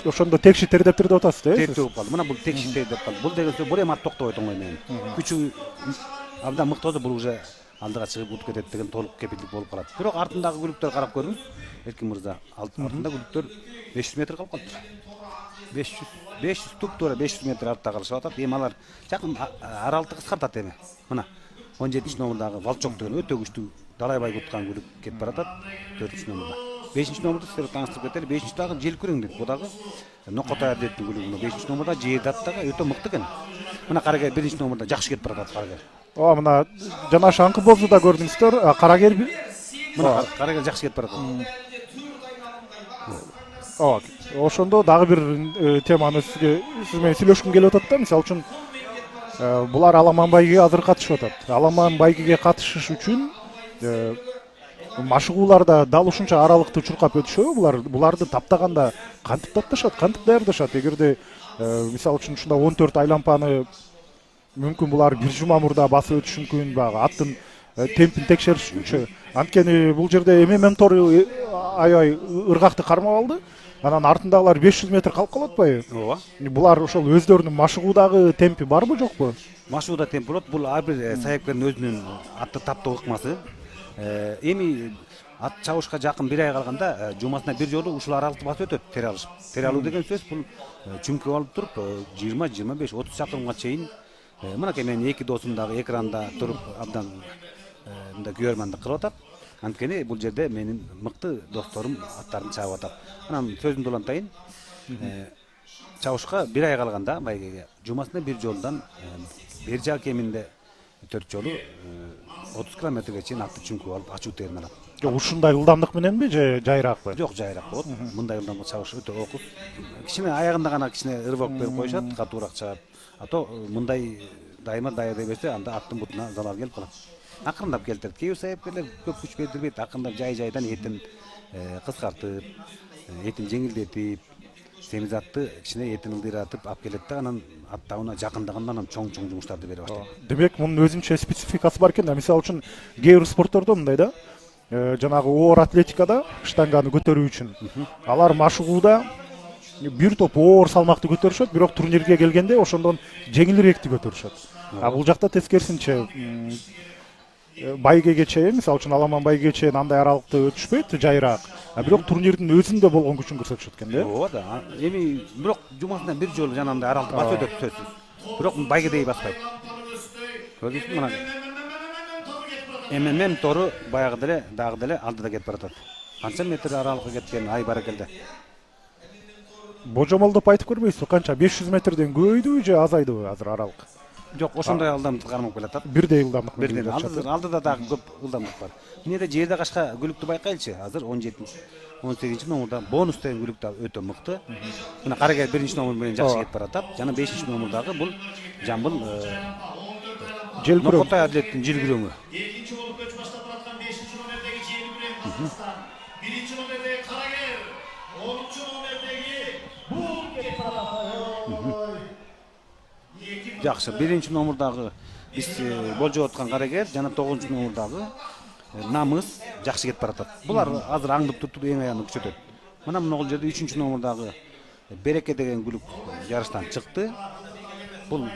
C: Ошондо текши тердептир деп атасыз, э?
D: Тертип калды. Мына бул текши тердеп калды. Бул деген сөз бул эми ат токтобойт оңой менен. Күчү абдан мыкты болсо бул уже алдыга чыгып утуп кетет деген толук кепилдик болуп калат. Бирок артындагы күлүктөр карап көрүңүз. Эркин мырза, артында күлүктөр 500 метр калып калыптыр. 500 туп-туура 500 метр артта калышып атат. Эми алар жакын аралыкты кыскартат эми. Мына 17-чи номурдагы Волчок деген өтө күчтүү Далайбай куткан күлүк кетип баратат. 4-чү номурда. 5-чи номурду сиздерге тааныштырып кетели. 5-чи дагы Желкүрөң дейт. Бу дагы Нокотой Адеттин күлүгү. 5-чи номурда Жээдат дагы өтө мыкты экен. Мына карагер 1-чи номурда жакшы кетип баратат карагер.
C: Мына жана шаңкы болсу да көрдүңүздөр. Карагер
D: Мына карагер жакшы кетип баратат.
C: Ошондо дагы бир теманы сиз менен сүйлөшкүм келип атат да. Мисалы үчүн булар Аламан байгеге азыр катышып атат. Аламан байгеге катышыш үчүн машыгууларда дал ушунча аралыкты чуркап өтүшөбү? Буларды таптаганда кантип тапташат, кантип даярдашат? Эгерде мисалы үчүн ушундай 14 айланпаны мүмкүн булар бир жума мурда басып өтүшү мүмкүн, баягы аттын темпин текшеришчү. Анткени бул жерде МММ тору аябай ыргакты кармап алды. Анан артындагылар 500 метр калып калып атпайбы?
D: Ооба.
C: Булар ошол өздөрүнүн машыгуудагы темпи барбы, жокпу?
D: Машыгууда темп болот. Бул ар бир сайыпкердин өзүнүн атты таптоо ыкмасы. Эми ат чабышка жакын бир ай калганда жумасына бир жолу ушул аралыкты басып өтөт, тер алышып. Тер алуу деген сөз бул чүңкүп алып туруп 20, 25, 30 чакырымга чейин мынакей менин эки досум дагы экранда туруп абдан мындай күбөрмандык кылып атат. Анткени бул жерде менин мыкты досторум аттарын чабып атат. Анан сөзүмдү улантайын. Чабышка бир ай калганда байгеге жумасына бир жолдан бир жак кеминде 4 жолу 30 километрге чейин атты чүңкүп алып ачуу терин алат.
C: Ушундай ылдамдык мененби же жайракпы?
D: Жок, жайрак болот. Мындай ылдамдык чабыш өтө окуп. Кичине аягында гана кичине ырбок берип коюшат, катуураак чыгат. Ато мындай дайыма даярдай берсе, анда аттын бутуна залал келип калат. Акырындап келтирет. Кээ бир сайыпкерлер көп күч бербейт, акырындап жай-жайдан этин кыскартып, этин жеңилдетип, семизатты кичине этин ылдыратып алып келет да, анан аттауына жакындаганда анан чоң-чоң жумуштарды бере баштайт.
C: Демек, мунун өзүнчө спецификасы бар экен да. Мисалы үчүн кээ бир спорттордо мындай да, жанагы оор атлетикада штанганы көтөрүү үчүн алар машыгууда бир топ оор салмакты көтөрүшөт, бирок турнирге келгенде ошондон жеңилирээкти көтөрүшөт. Бул жакта тескерисинче байгеге чейин, мисалы үчүн Аламан байгеге чейин андай аралыкты өтүшпөйт, жайраак. Бирок турнирдин өзүндө болгон күчүн көрсөтүшөт экен да.
D: Ооба да. Эми бирок жумасына бир жолу жанагындай аралыкты басып өтөт сөзсүз. Бирок байгедей баспайт. Көрдүңүзбү мына? МММ тору баягы деле, дагы деле алдыда кетип баратат. Канча метр аралыкка кеткен, ай баракелде.
C: Божомолдоп айтып көрбөйсүзбү, канча 500 метрден көбөйдүбү же азайдыбы азыр аралык?
D: Жок, ошондой ылдамдыкты кармап келатат.
C: Бирдей ылдамдык менен
D: Бирдей.
C: келатат.
D: Алдыда дагы көп ылдамдык бар. Эмне жерде кашка күлүктү байкайлычы. Азыр 18 номурда бонус деген күлүк да өтө мыкты. Мына карагер 1-чи номер менен жакшы кетип баратат. Жана 5-чи номурдагы бул Жамбыл
C: Желкүрөң.
D: Нокотой Адеттин Желкүрөңү.
B: 2-нчи болуп көчүп баштап аткан 5-нчи номердеги Желкүрөң. 1-нчи номердеги Карагер, 10-нчу номердеги Бул кетип баратат.
D: Жакшы, 1-чи номурдагы биз болжоп аткан Карагер жана 9-чу номурдагы Намыс жакшы кетип баратат. Булар азыр аңдып туруп эң аянды күчөтөт. Мына могул жерде 3-чү номурдагы Береке деген күлүк жарыштан чыкты. Бул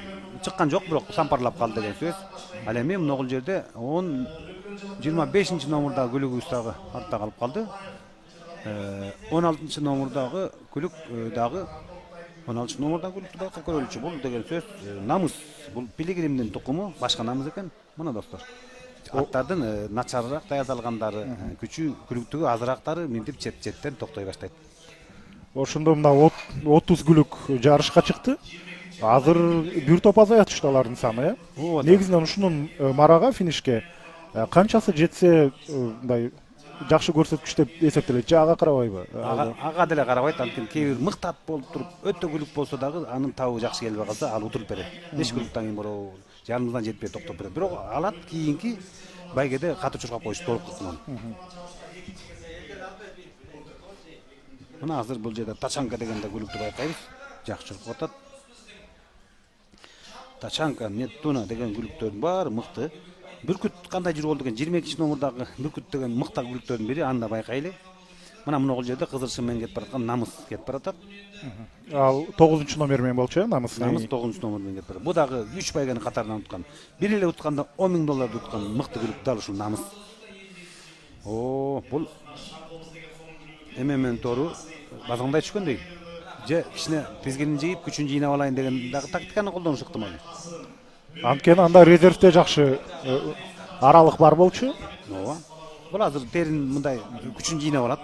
D: чыккан жок, бирок сампарлап калды деген сөз. Ал эми могул жерде 25-чи номурдагы күлүгүбүз дагы артта калып калды. 16-чы номурдагы күлүк дагы 16 номердан күлүктү байкап көрөлүчү. Бул деген сөз намыс. Бул пилигримдин тукуму башка намыс экен. Мына достор. Аттардын начарыраак даярдалгандары, күчү күлүктүгү азыраактары минтип четтен токтой баштайт.
C: Ошондо мына 30 күлүк жарышка чыкты. Азыр бир топ азаят ушту алардын саны, э? Негизинен ушунун марага финишке канчасы жетсе мындай жакшы көрсөткүч деп эсептелет. Же ага карабайбы?
D: Ага деле карабайт. Анткени кээ бир мыкты ат болуп туруп, өтө күлүк болсо дагы анын табы жакшы келбей калса, ал утуруп берет. 5 күлүктөн кийин бирөө жарымдан жетпей токтоп берет. Бирок алат кийинки байгеде катуу чуркап коюш толук ыкман. Мына азыр бул жерде тачанка дегенде күлүктү байкайбыз. Жакшы чуркап атат. Тачанка, Неттуна деген күлүктөрдүн баары мыкты. Бүркүт кандай жүрүп болду деген 22 номердагы бүркүт деген мыкта күлүктөрдүн бири, аны да байкайлы. Мына мына жерде кызыл шым менен кетип бараткан намыс кетип баратат.
C: Ал 9 номер менен болчу, э, намыс.
D: Намыс 9 номер менен кетип барат. Бу дагы 3 байганы катарынан уткан. Бир эле утканда $10,000 уткан мыкты күлүк дал ушул намыс. Бул ММН тору базаңдай түшкөндөй. Же кичине тизгинин жыйып, күчүн жыйнап алайын деген дагы тактиканы колдонуш ыктымал.
C: Анткени анда резервде жакшы аралык бар болчу.
D: Ооба. Бул азыр терин мындай күчүн жыйнап алат.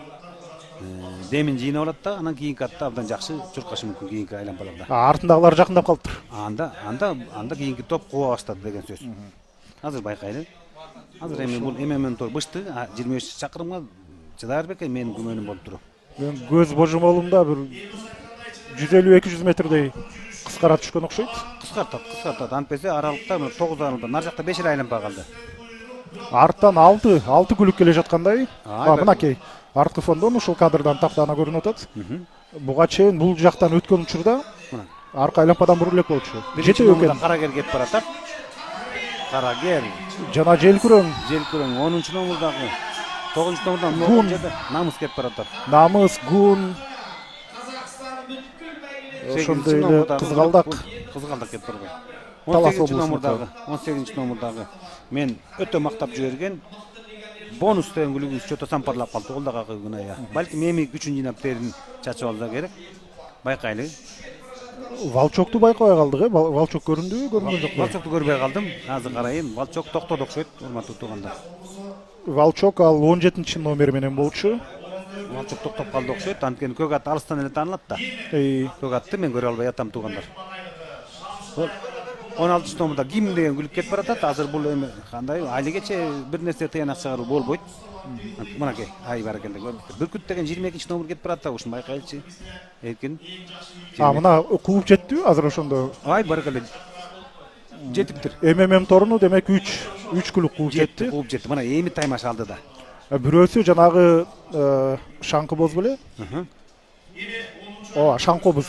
D: Демин жыйнап алат да, анан кийинки атта абдан жакшы чуркашы мүмкүн кийинки айланпаларда.
C: Артындагылар жакындап калыптыр.
D: Анда кийинки топ куба баштады деген сөз. Азыр байкайлы. Азыр эми бул ММН тор бышты, 25 чакырымга чыдар бекен менин күмөнүм болуп туруп.
C: Мен көз божомолумда бир 150-200 метрдей кыскара түшкөн окшойт.
D: Кыскартат. Антпесе аралыкта 9 аралыкта, нар жакта 5 айланпа калды.
C: Арттан 6 күлүк келе жаткандай. Мынакей арткы фондон ушул кадрдан тактана көрүнүп атат. Буга чейин бул жактан өткөн учурда арка айланпадан бурулуп болчу.
D: Жети экен. Карагер кетип баратат. Карагер
C: жана желкүрөң
D: 10 номердагы 9 номердан могул жерде намыс кетип баратат.
C: Намыс, гун. Ошондой эле кызгалдак
D: кетип барат. 18 номердагы мен өтө мактап жиберген бонус деген күлүгүбүз чөтө сампарлап калды. Ол дагы күная. Балким эми күчүн жыйнап терин чачып алса керек. Байкайлы.
C: Волчокту байкабай калдык, э? Волчок көрүндүбү, көрүнгөн жокпу?
D: Волчокту көрбөй калдым. Азыр карайын. Волчок токтоду окшойт, урматтуу туугандар.
C: Волчок ал 17 номер менен болчу.
D: Волчок токтоп калды окшойт. Анткени көк ат алыстан эле таанылат да. Көк атты мен көрө албай атам туугандар. 16 номерда Гим деген күлүк кетип баратат. Азыр бул эми кандай айлыгече бир нерсе тыянак чыгаруу болбойт. Мынакей ай бар экен деп. Бүркүт деген 22 номер кетип барат да, ушун байкайлычы. Эркин.
C: Мына кууп жеттиби азыр ошондо?
D: Ай бар экен. Жетиптир.
C: МММ торуну демек 3 күлүк кууп жетти.
D: Кууп жетти. Мына эми таймаш алды да.
C: Бирөөсү жанагы Шаңкыбоз беле? Шаңкобуз.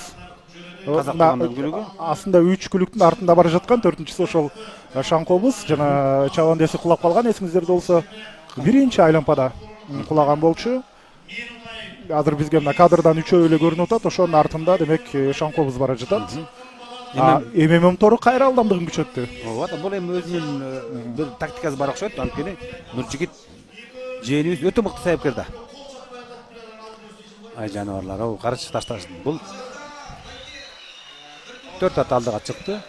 C: Асында 3 күлүктүн артында бара жаткан, 4-чүсү ошол Шаңкобуз жана чабандеси кулап калган, эсиңиздерде болсо биринчи айланпада кулаган болчу. Азыр бизге мына кадрдан үчөө эле көрүнүп атат, ошонун артында демек Шаңкобуз бара жатат. МММ тору кайра алдамдыгын күчөттү.
D: Ооба, бул эми өзүнүн бир тактикасы бар окшойт. Анткени Нуржигит жээнибиз өтө мыкты сайыпкер да. Ай жаныбарлар, карачы ташташ. Бул 4 ат алдыга чыкты.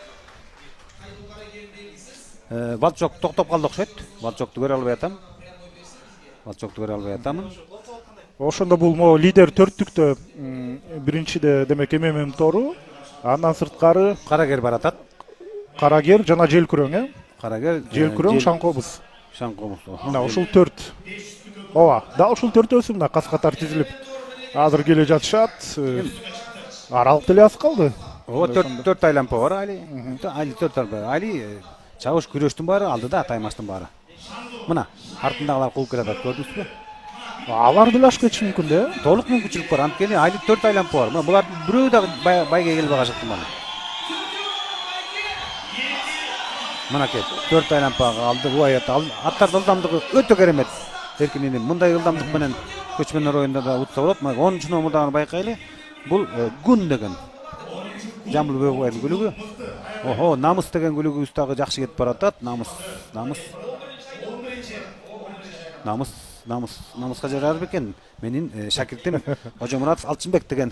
D: Волчок токтоп калды окшойт. Волчокту көрө албай атамын.
C: Ошондо бул мо лидер төрттүктө биринчиде демек МММ тору, андан сырткары
D: Карагер баратат.
C: Карагер жана желкүрөң, э?
D: Карагер,
C: желкүрөң, Шаңкобуз.
D: Мына
C: ушул 4. Ооба, дал ушул 4-өсү мына кас-катар тизилип азыр келе жатышат. Аралык деле аз калды.
D: Ооба, 4 айланпа бар али. Али 4 айланпа. Али чабыш күрөштүн баары алдыда, таймаштын баары. Мына артындагылар кууп келатат, көрдүңүзбү?
C: Алар деле ашып кетиши мүмкүн да.
D: Толук мүмкүнчүлүк бар. Анткени али 4 айланпа бар. Мына булар бирөө дагы байга келбей калышты мына. Мынакей 4 айланпага алды. Бу аятта аттардын ылдамдыгы өтө керемет. Эркинин мындай ылдамдык менен көчмөндөр оюнда да утса болот. 10 номердагы байкайлы. Бул Гун деген Жамбыл Бөбөйдүн күлүгү. Намыс деген күлүгүбүз дагы жакшы кетип баратат. Намыс. намыска жарар бекен. Менин шакиртим Кожомуратов Алчынбек деген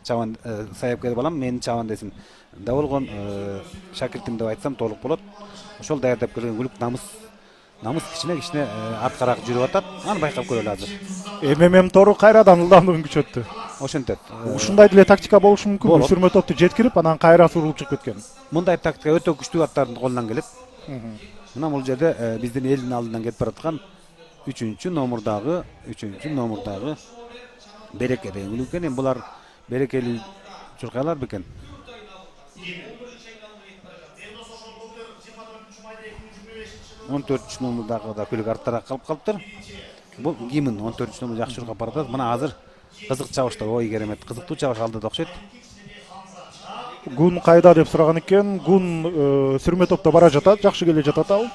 D: чабан саяпкер балам, менин чабан десим. Да болгон шакиртим деп айтсам толук болот. Ошол даярдап келген күлүк намыс кичине арткараак жүрүп атат. Аны байкап көрөлү азыр.
C: МММ тору кайрадан ылдамдыгын күчөттү.
D: Ошентет.
C: Ушундай деле тактика болушу мүмкүн. Сүрмө топту жеткирип, анан кайра сурулуп чыгып кеткен.
D: Мындай тактика өтө күчтүү аттардын колунан келет. Мына бул жерде биздин элдин алдынан кетип бараткан 3-чү номурдагы Береке деген күлүк экен. Булар берекелүү чуркайлар бекен. Он 14 номурдагы да күлүк арттараак калып калыптыр. Бул гимн 14 номер жакшы чуркап баратат. Мына азыр кызык чабыштар, ой керемет, кызыктуу чабыш алдыда окшойт.
C: Гун кайда деп сураган экен. Гун сүрмө топто бара жатат, жакшы келе жатат ал.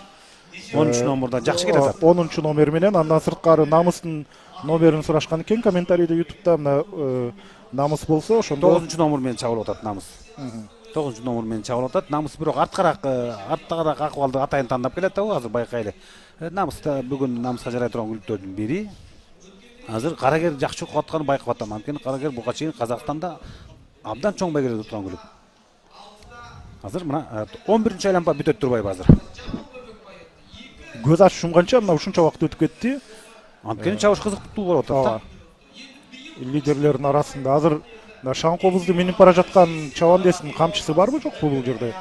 D: 13 номурда жакшы келе жатат.
C: 10 номер менен, андан сырткары намыстын номерин сурашкан экен комментарийде YouTube'да. Мына намыс болсо, ошондо
D: 9 номер менен чабылып атат намыс. 9 номер менен чабылып атат. Намыс бирок арттагыраак акыбалды атайын тандап келет да, азыр байкайлы. Намыста бүгүн намыска жарай турган күлүктөрдүн бири. Азыр Карагер жакшы окуп атканын байкап атам. Анткени Карагер буга чейин Казакстанда абдан чоң байгелерде турган күлүк. Азыр мына 11-чи айлампа бүтөт турбайбы азыр.
C: көз ачып жумганча мына ушунча убакыт өтүп кетти.
D: Анткени чабыш кызыктуу болуп атат да.
C: Лидерлердин арасында азыр Шаңкобузду минип бара жаткан чабандестин камчысы барбы жокпу бул жерде?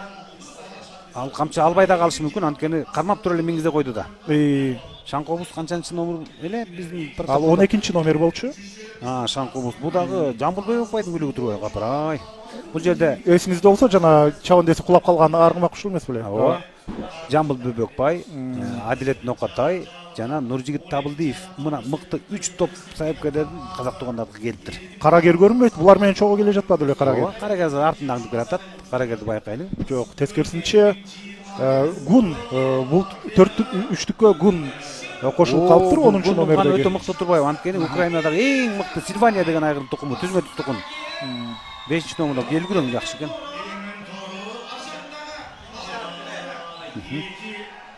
D: Ал камчы албай да калышы мүмкүн, анткени кармап туруп эле мингизе койду да. Шаңкобуз канчанчы номер эле биздин
C: Ал 12-чи номер болчу.
D: Шаңкобуз бул дагы Жамбыл Бөбөкбайдын күлүгү турбайбы капырай. Бул жерде
C: Эсиңизде болсо жана чабандеси кулап калган аргымак ушул эмес беле?
D: ооба. Жамбыл Бөбөкбай, Адилет Нокатай жана Нуржигит Табылдиев мына мыкты 3 топ саяпкерлердин казак туугандары келиптир.
C: Карагер көрүнбөйт. Булар менен чогуу келе жатпады эле Карагер.
D: Ооба, Карагер артында аңдып келатат. Карагерди байкайлы.
C: Жок, тескерисинче Гун бул 4-3-түккө Гун кошулуп калыптыр 10-чу номердеги.
D: Өтө мыкты турбайбы, анткени Украинадагы эң мыкты Сильвания деген айгыр тукуму, түзмө тукум. 5-чи номерде келгүрөң жакшы экен.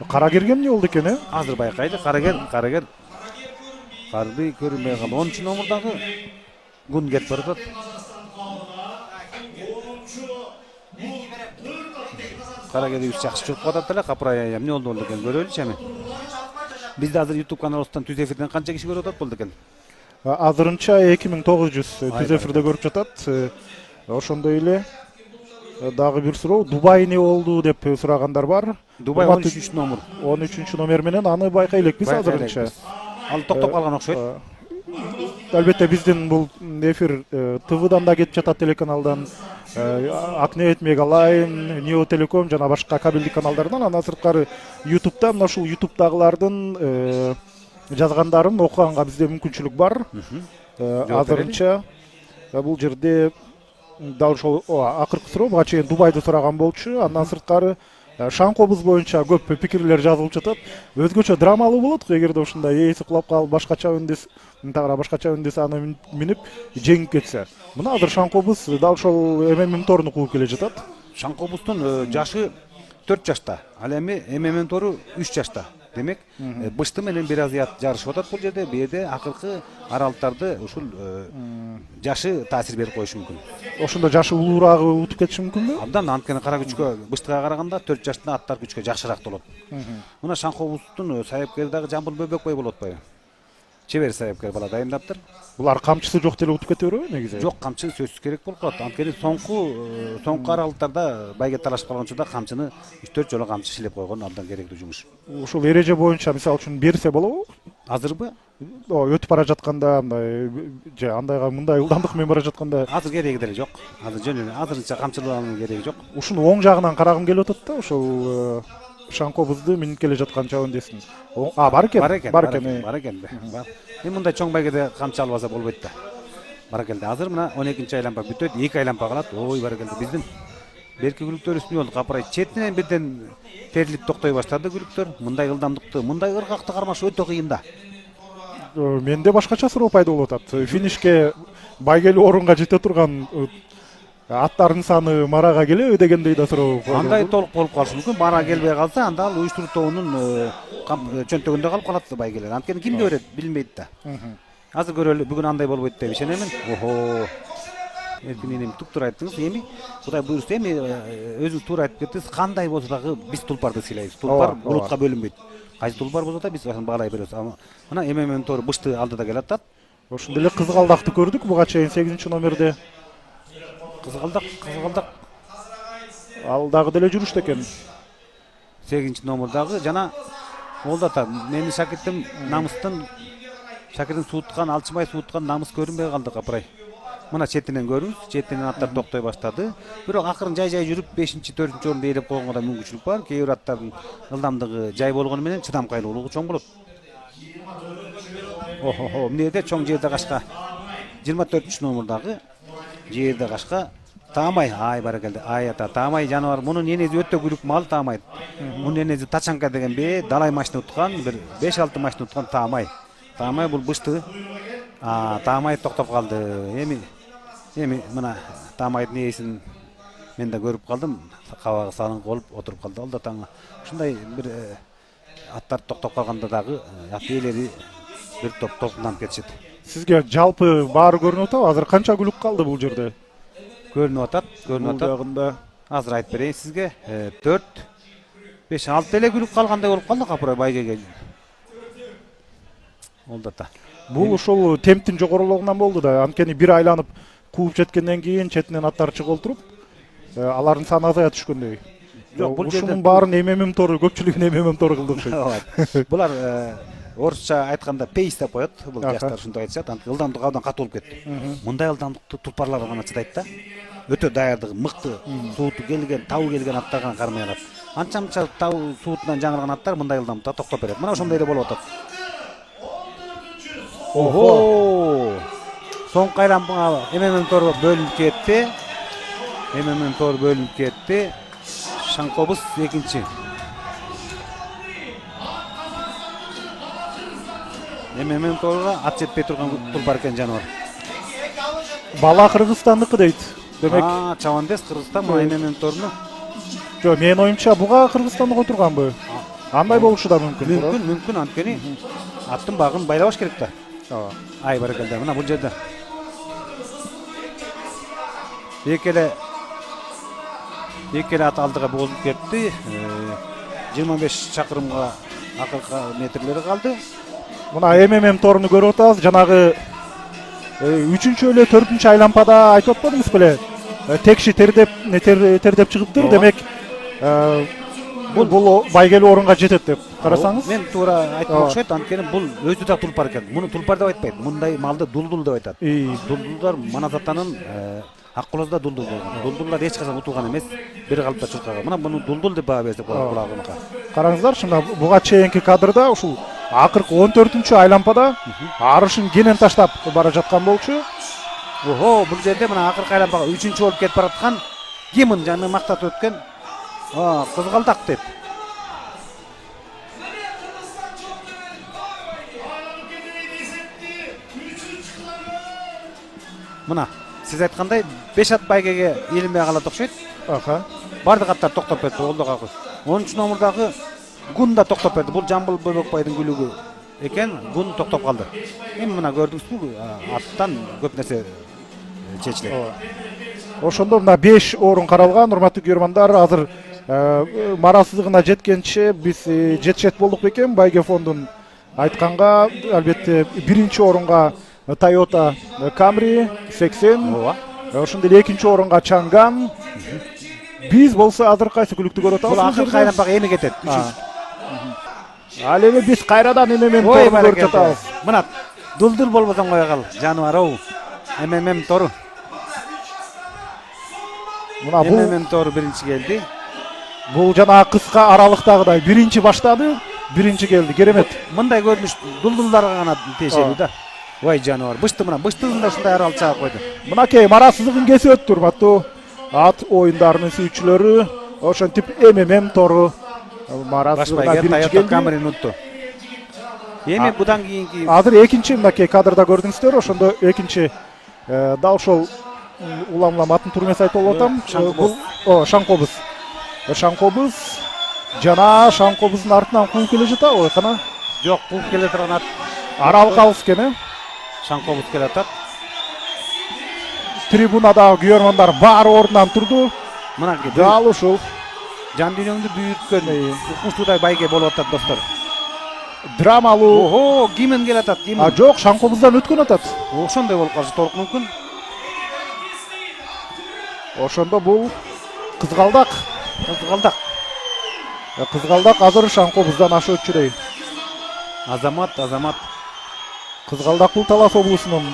C: Карагерге эмне болду экен,
D: Азыр байкайлы, Карагер карби көрүнбөй калды. 10-чу номердагы Гун кетип баратат. Карагерибиз жакшы чуркап атат эле, капырай эмне болду экен көрөлүчү эми. Бизде азыр YouTube каналыбыздан түз эфирден канча киши көрүп атат болду экен?
C: Азырынча 2900 түз эфирде көрүп жатат. Ошондой эле дагы бир суроо, Дубай эмне болду деп сурагандар бар.
D: Дубай 13-чү номер.
C: 13-чү номер менен аны байкай элекпиз азырынча.
D: Ал токтоп калган окшойт.
C: Албетте биздин бул эфир ТВдан да кетип жатат, телеканалдан, Акнет, Мегалайн, Нео Телеком жана башка кабелдик каналдардан. Андан сырткары YouTube'да мына ушул YouTube'дагылардын жазгандарын окуганга бизде мүмкүнчүлүк бар. Азырынча бул жерде дал ошол акыркы суроо буга чейин Дубайды сураган болчу. Андан сырткары Шаңкобуз боюнча көп пикирлер жазылып жатат. Өзгөчө драмалуу болот эгерде ушундай ээси кулап калып башкача үндес, башкача үндес аны минип жеңип кетсе. Мына азыр Шаңкобуз дал ошол МММ торуну кууп келе жатат.
D: Шаңкобуздун жашы 4 жашта, ал эми МММ тору 3 жашта. Демек, бышты менен бир аз жарышып атат бул жерде. Бу жерде акыркы аралыктарды ушул жашы таасир берип коюшу мүмкүн.
C: Ошондо жашы улуураагы утуп кетиши мүмкүнбү?
D: Абдан, анткени кара күчкө, быштыга караганда 4 жаштагы аттар күчкө жакшыраак болот. Мына Шаңкобуздун саяпкери дагы Жамбыл Бөбөкбай болуп атпайбы? Чебер саяпкер бала дайындаптыр.
C: Булар камчысы жок деле утуп кете береби негизи?
D: Жок, камчы сөзсүз керек болуп калат. Анткени соңку аралыктарда байге талашып калган учурда камчыны 3-4 жолу камчы шилеп койгон абдан керектүү жумуш.
C: Ушул эреже боюнча мисалы үчүн берсе болобу?
D: Азырбы?
C: Өтүп бара жатканда мындай же андайга мындай ылдамдык менен бара жатканда
D: азыр кереги деле жок. Азыр жөн эле азырынча камчылаганын кереги жок.
C: Ушуну оң жагынан карагым келип атат да, ошол Шаңкобузду минип келе жаткан чабандесин. Бар экен. Бар
D: экен. Эми мындай чоң байгеде камчы албаса болбойт да. Бар экен. Азыр мына 12-чи айлампа бүтөт, 2 айлампа калат. Ой, бар экен. Биздин берки күлүктөр үстүнө болду, капырай четинен бирден терилип токтой баштады күлүктөр. Мындай ылдамдыкты, мындай ыргакты кармаш өтө кыйын да.
C: Менде башкача суроо пайда болуп атат. Финишке байгелүү орунга жете турган аттардын саны марага келеби дегендей да суроо.
D: Андай толук болуп калышы мүмкүн. Мара келбей калса, анда ал уюштуруу тобунун чөнтөгүндө калып калат байгелер. Анткени кимге берет билбейт да. Азыр көрөлү, бүгүн андай болбойт деп ишенемин. Охо. Эркин туктуура айттыңыз. Эми Кудай буйрса, эми өзүңүз туура айтып кеттиңиз. Кандай болсо дагы биз тулпарды сыйлайбыз. Тулпар улутка бөлүнбөйт. Кайсы тулпар болсо да биз ошону баалай беребиз. Мына МММ тору бышты алдыда келатат.
C: Ошондой эле кызгалдакты көрдүк буга чейин 8-номерде.
D: Кызгалдак.
C: Ал дагы деле жүрүштү экен.
D: 8-номердагы жана ол да менин шакиртим намыстын шакирдин сууткан, алчымай сууткан намыс көрүнбөй калды капырай. Мына четинен көрүңүз, четинен аттар токтой баштады. Бирок акырын жай жүрүп 5-4 орунду ээлеп койгонго да мүмкүнчүлүк бар. Кээ бир аттардын ылдамдыгы жай болгону менен чыдамкайлуулугу чоң болот. Охо, эмне жерде чоң жерде кашка 24-номердагы жерде кашка Таамай, ай баракелде, ай ата Таамай жаныбар. Мунун энеси өтө күлүк мал Таамай. Мунун энеси Тачанка деген далай машина уткан, бир 5-6 машина уткан Таамай. Таамай бул бышты. Таамай токтоп калды. Эми мына Таамайдын ээсин мен да көрүп калдым. Кабагы салыңкы болуп отуруп калды. Ал да таң ушундай бир аттар токтоп калганда дагы ат ээлери бир топ толкунданып кетишет.
C: Сизге жалпы баары көрүнүп атабы? Азыр канча күлүк калды бул жерде?
D: Көрүнүп атат. Азыр айтып берейин сизге. 4, 5, 6 эле күлүк калгандай болуп калды капырай байгеге. Ол да та.
C: Бул ушул темптин жогорулугунан болду да. Анткени бир айланып кууп жеткенден кийин четинен аттар чыгып туруп, алардын саны азая түшкөндөй.
D: Жок, бул
C: ушунун баарын МММ тору, көпчүлүгүн МММ тору кылды окшойт.
D: Булар орусча айтканда пейс деп коет. Бул жаштар ушундай айтышат. Ылдамдыгы абдан катуу болуп кетти. Мындай ылдамдыкты тулпарлар гана чыдайт да. Өтө даярдыгы мыкты, сууту келген, табы келген аттар гана кармай алат. Анча-мынча табы суутунан жаңырган аттар мындай ылдамдыкта токтоп берет. Мына ошондой эле болуп атат. Охо! Соңку айламга МММ тору бөлүнүп кетти. Шанкобуз экинчи. МММ торуга ат жетпей турган тулпар экен жаныбар.
C: Бала Кыргызстандыкы дейт. Демек,
D: Чавандес Кыргызстан МММ торуну.
C: Жок, менин оюмча буга Кыргызстандык отурганбы? Андай болушу да мүмкүн.
D: Мүмкүн, анткени аттын багын байлабаш керек да. Ай баракелде, мына бул жерде. Эки эле ат алдыга бозулуп кетти. 25 чакырымга акыркы метрлери калды.
C: Мына МММ торуну көрүп атабыз. Жанагы 3-чү эле 4-чү айлампада айтып атпадыңыз беле? Текши тердеп чыгыптыр. Демек, бул байгелүү орунга жетет деп карасаңыз.
D: Мен туура айтып окшойт, анткени бул өзү да тулпар экен. Муну тулпар деп айтпайт. Мындай малды дулдул деп айтат. Дулдулдар Манас атанын Аккулозда дулдул болгон. Дулдулдар эч качан утулган эмес, бир калыпта чуркаган. Мына буну дулдул деп баа берсек болот кулагына.
C: Караңыздарчы, мына буга чейинки кадрда ушул акыркы 14-чү айлампада арышын кенен таштап бара жаткан болчу.
D: Охо, бул жерде мына акыркы айлампага 3-чү болуп кетип бараткан кимин жаны мактап өткөн кызгалдак дейт. Мына сиз айткандай 5 ат байгеге илинбей калат окшойт. Бардык аттар токтоп кетти, ол да калды. 10-номердагы Гун да токтоп берди. Бул Жамбыл Бөбөкбайдын күлүгү экен. Гун токтоп калды. Эми мына көрдүңүзбү, аттан көп нерсе чечилет.
C: Ошондо мына 5 орун каралган, урматтуу көрөрмандар. Азыр марасыздыгына жеткенче биз жетишет болдук бекен. Байге фондун айтканга, албетте 1-чи орунга Toyota Camry 80. Ошондой эле 2-чи орунга Чанган. Биз болсо азыр кайсы күлүктү көрүп атабыз?
D: Бул акыркы айлампага эми кетет.
C: Ал эми биз кайрадан МММ торун көрүп жатабыз.
D: Мына дулдул болбосоң кое кал, жаныбар оу. МММ тору.
C: Мына бул
D: МММ тору биринчи келди.
C: Бул жана кыска аралыктагыдай биринчи баштады, биринчи келди. Керемет.
D: Мындай көрүнүш дулдулдарга гана тиешелүү да. Ой жаныбар, бышты мына быштыгын да ушундай арал чагып койду.
C: Мынакей марасыздыгын кесип өттү, урматтуу ат оюндарынын сүйүүчүлөрү. Ошентип МММ тору марасыздыгына биринчи келди.
D: Камерин утту. Эми будан кийинки
C: азыр экинчи мынакей кадрда көрдүңүздөр, ошондо экинчи дал ошол улам атын туура эмес айтып атам.
D: Шаңкобыз.
C: Шаңкобыз. Шаңкобыз жана Шаңкобуздун артынан кууп келе жатабы ойкана?
D: Жок, кууп келе турган ат
C: Аралык алыс экен,
D: Шаңкобыз келе атат.
C: Трибунадагы күйөрмандар баары ордунан турду.
D: Мынакей
C: Дал ушул
D: жан дүйнөңдү büyүткөн укмуштуудай байге болуп атат достор.
C: драмалуу.
D: Ого, кимин келе атат, кимин?
C: Жок, Шаңкобуздан өткөн атат.
D: Ошондой болуп калышы толук мүмкүн.
C: Ошондо бул кызгалдак.
D: Кызгалдак.
C: Кызгалдак азыр Шаңкобуздан ашып жүрөй.
D: Азамат.
C: Кызгалдак бул Талас облусунун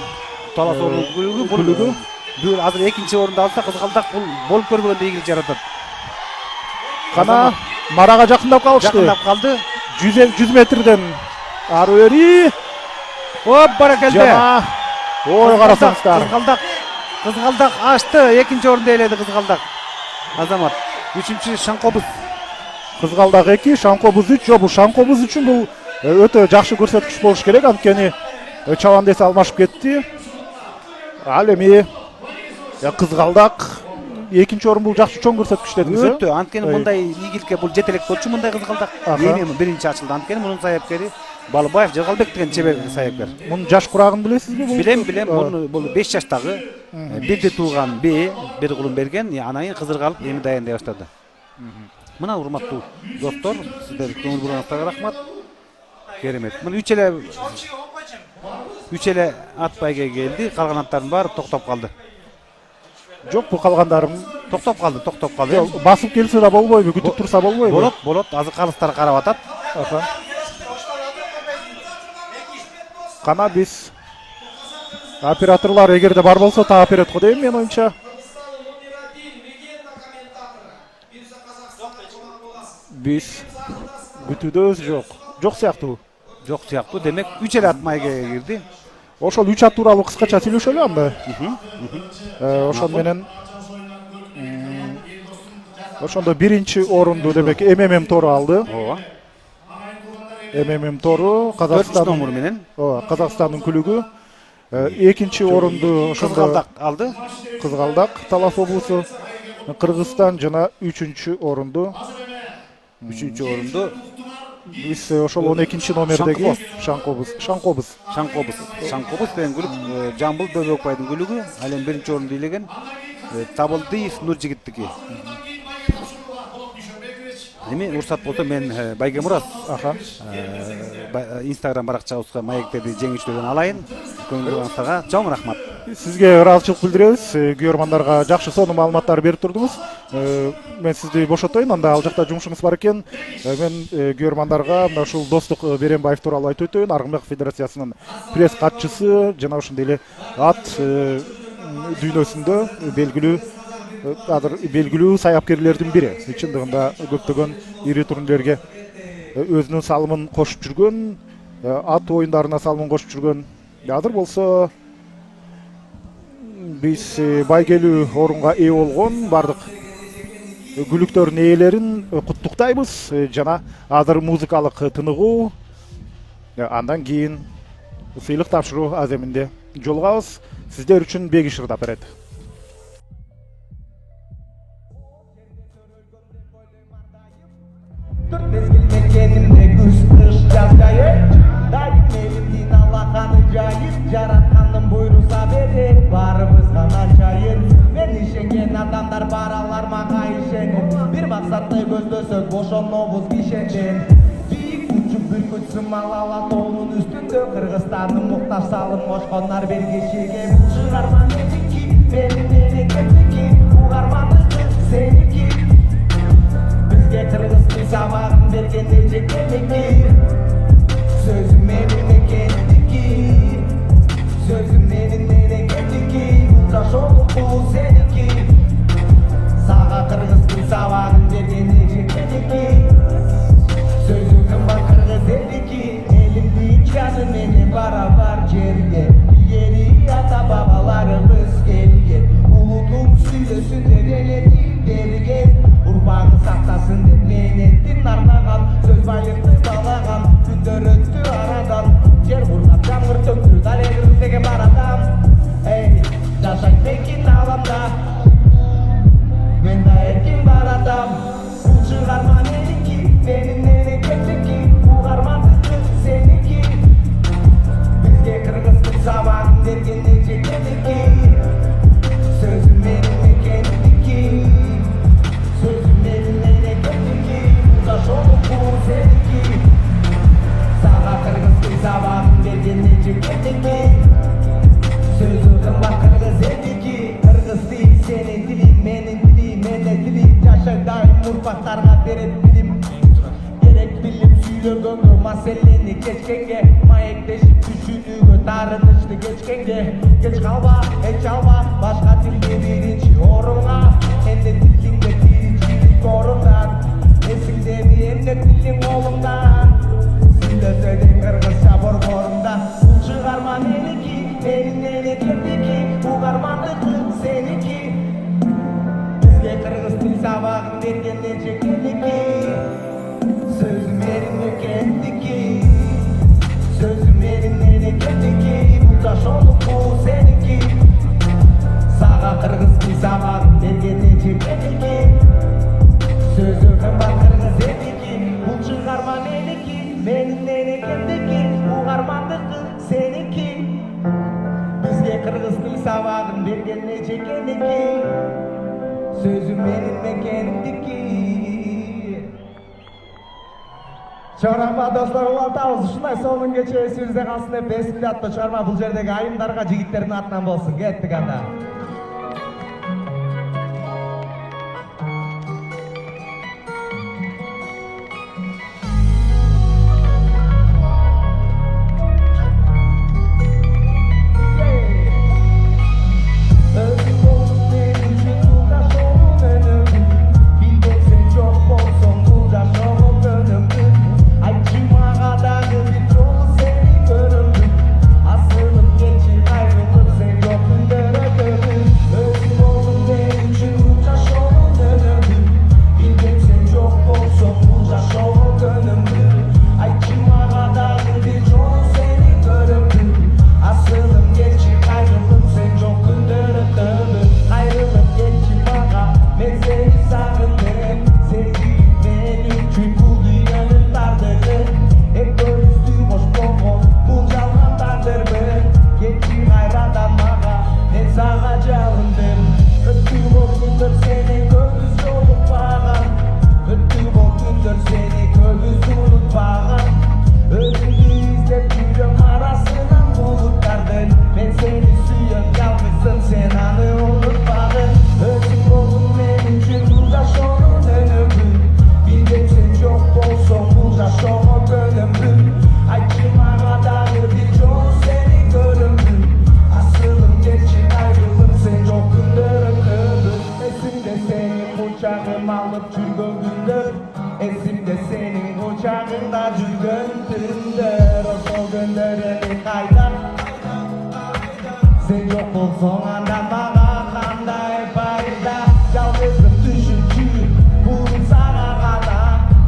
D: Талас облусунун
C: күлүгү.
D: Бул азыр экинчи орунду алса Кызгалдак бул болуп көрбөгөндөй ийгилик жаратат.
C: Кана марага жакындап калышты.
D: Жакындап калды.
C: 100 метрден ары бери.
D: Оп, баракелде.
C: Жана ой карасаңыздар.
D: Кызгалдак ашты. Экинчи орунду ээледи Кызгалдак. Азамат. Үчүнчү Шаңкобуз.
C: Кызгалдак 2, Шаңкобуз 3. Жок, бул Шаңкобуз үчүн бул өтө жакшы көрсөткүч болуш керек. Анткени чабандес алмашып кетти. Ал эми Кызгалдак экинчи орун бул жакшы чоң көрсөткүч дедиңиз.
D: Өтө, анткени мындай ийгиликке бул жетелек болчу мындай Кызгалдак. Эми биринчи ачылды. Анткени мунун саяпкери Балыбаев Жыргалбек деген чебер саяпкер.
C: Мунун жаш курагын билесизби бул?
D: Билем. Бул 5 жаштагы бирде тууган бээ, бир кулун берген, анан кийин кызыргалып эми даяндай баштады. Мына урматтуу достор, сиздер көңүл буруңуздарга рахмат. Керемет. Мына үч эле ат байге келди, калган аттардын баары токтоп калды.
C: Жок, бул калгандарым
D: Токтоп калды.
C: басып келсе да болбойбу, күтүп турса болбойбу?
D: Болот. Азыр калыстар карап атат.
C: Кана биз операторлор эгерде бар болсо та оперет го дейм мен оюнча. Биз күтүүдөбүз жок сыяктуу.
D: Жок сыяктуу. Демек 3 эле ат майге кирди.
C: Ошол 3 ат тууралуу кыскача сүйлөшөлү анда. Ошол менен ошондо биринчи орунду демек МММ тору алды.
D: Ооба.
C: МММ тору
D: Казакстандын менен.
C: Казакстандын күлүгү. Экинчи орунду
D: Кызгалдак алды.
C: Кызгалдак Талас облусу. Кыргызстан жана 3-чү орунду биз ошол 12-чи номердеги Шаңкобуз
D: деген күлүп Жамбыл Бөбөкбайдын күлүгү. Ал эми биринчи орунду ээлеген Табылдиев Нуржигиттики. Эми уруксат болсо мен Байге Мураз Instagram баракчабызга маектерди жеңүүчүлөрдөн алайын. Көңүл буруңуздарга чоң рахмат.
C: Сизге ыраазычылык билдиребиз. Күйөрмандарга жакшы сонун маалыматтар берип турдуңуз. Мен сизди бошотоюн, анда ал жакта жумушуңуз бар экен. Мен күйөрмандарга мына ушул Достук Беренбаев тууралуу айтып өтөйүн. Аргымбек Федерациясынын пресс катчысы жана ошондой эле ат дүйнөсүндө белгилүү саяпкерлердин бири. Чындыгында көптөгөн ири турнирлерге өзүнүн салымын кошуп жүргөн, ат оюндарына салымын кошуп жүргөн. Азыр болсо биз байгелүү орунга ээ болгон бардык күлүктөрдүн ээлерин куттуктайбыз жана азыр музыкалык тыныгуу, андан кийин сыйлык тапшыруу аземинде жолугабыз. Сиздер үчүн Беги шырдап берет.
E: Dört mezgil mekkenimde güz kış yaz gayet Daim elimdin Allah'anı cayip Jaratkanın buyrusa verip Barımızga начайын Men işengen adamlar baralar mağa işenip Bir maksatlı gözlösök boşonobuz kişenden Büyük uçup bürküt sımалала тоонун üstünde Kırgızstandын muhtaç salın moşkonlar belgeşirge Çıkarman meniki, benim memleketniki Ugarmanlıkı seniki Bizge Kırgızstın sabahın bergen necek demeki Sözüm benim memleketniki Sözüm benim memleketniki Ultraş olup bu seniki Sağa Kırgızstın sabahın bergen necek demeki Sözümün var Kırgız eliki Elimde canı beni barabar cerge Yeri ata babalarımız gelgen Uludum süylösün de venedim bergen Urbanı saktasın de menettin arnagan Söz baylıklı balagan Gündör öttü aradan Yer vurgap jamgır töktü Dalegir dege baradan Ey, yaşayt mekin ağlam seniki. Sözü kımbat kırgız seniki. Kırgız değil senin dilin, menin dilim, mene dilim. Yaşaydayn murpaklarga beret bilim. Gerek bilim süylөгөнгө маселени кечкенге, маектешип түшүнүүгө таарынычты кечкенге. Кеч калба, эч алба, башка тилде биринчи орунга. Эмне тилиңде биринчилик орундан, эсиңдеби эмне тилиң колуңдан. Сүйлөсөйдүң кыргызча борборунда, бул чыгарма меники, менин мемлекеттики, угармандыкы сеники. Бизге кыргыз тил сабагын берген нечекеники. Sözüm elimde kendiki. Sözüm elimde kendiki. Bu taş olup bu seninki. Sağa kırgız bir zaman belgeni çekendiki. Sözüm kımbat kırgız endiki. Bu çıkarma meniki. Benim nene kendiki. Bu harmandıkı seninki. Bizge kırgız bir sabahın belgeni çekendiki. Sözüm elimde kendiki. Чыгарма достор улантабыз. Ушундай сонун кече эсибизде калсын деп эсимде аттуу чыгарма бул жердеги айымдарга жигиттердин атынан болсун. Кеттик анда. Esimde senin uçağında жүргөн түндөр, ошол күндөрү кайда? Sen жок болсоң анда мага кандай пайда? Жалгызым түшүнчү бул сага гана,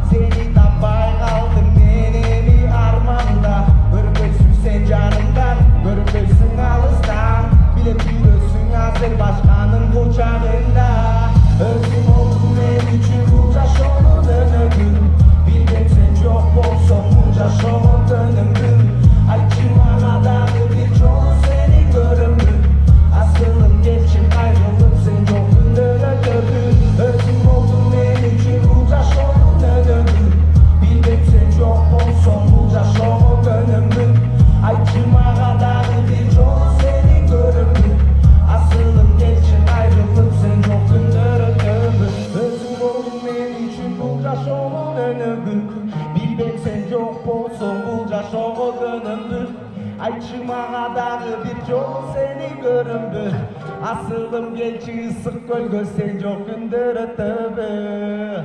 E: сени таппай калдым мен эми арманда. Көрбөйсүң сен жанымдан, көрбөйсүң алыстан, билеп жүрөсүң азыр башканын кучагында. Özüm oldun men üçün bunca şoğun önümün. Bildim sen çok bolson bunca şoğun dönümün. Ayçıma kadar bir çoğu seni görümün. Asılım geçim ayrılıp sen çok gündere dövdün. Özüm oldun men üçün bunca şoğun önümün. Bildim sen çok bolson bunca şoğun dönümün. Ayçıma kadar bir çoğu seni görümün. Asılım geçim ayrılıp sen çok gündere Şoğun önümü, bilbem sen yok bolson bulca şoğun önümü. Ayçıma kadar bir çoğu seni görümbü. Asılım gelçi ısık gölgö sen yok gündürü töbü.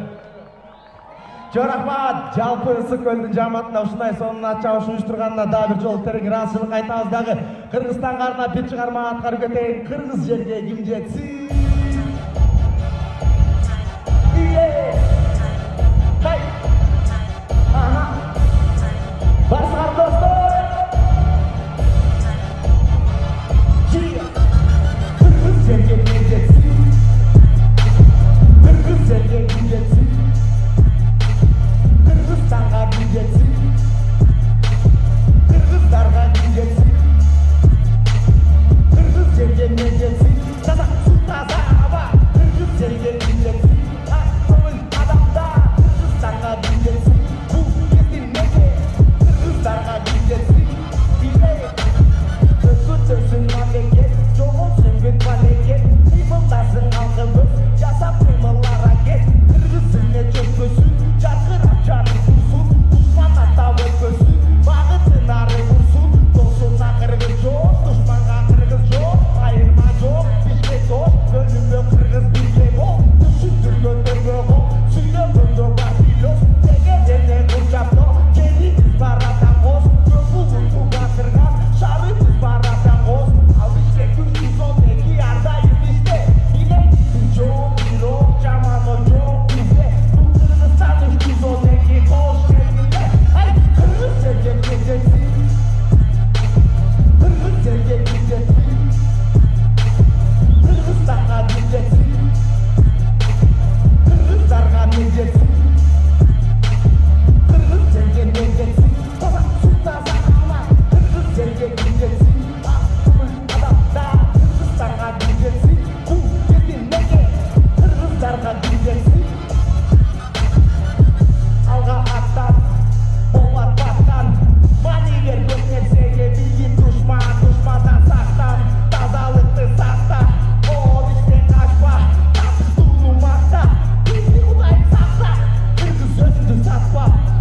E: Çok rahmat, жалпы ысык көлдүн жамаатында ушундай сонун ачабыш уюштурганына дагы бир жолу терең ыраазычылык айтабыз дагы. Кыргызстанга арнап бир чыгарма аткарып кетейин. Кыргыз жерге ким жетсин? Hey! Aha! Barışlar dostlar! Kırgız yerge gideceksin. Kırgız yerge gideceksin. Kırgızstan'a gideceksin. Kırgızlarga gideceksin. Kırgız yerge gideceksin. Sazak sultan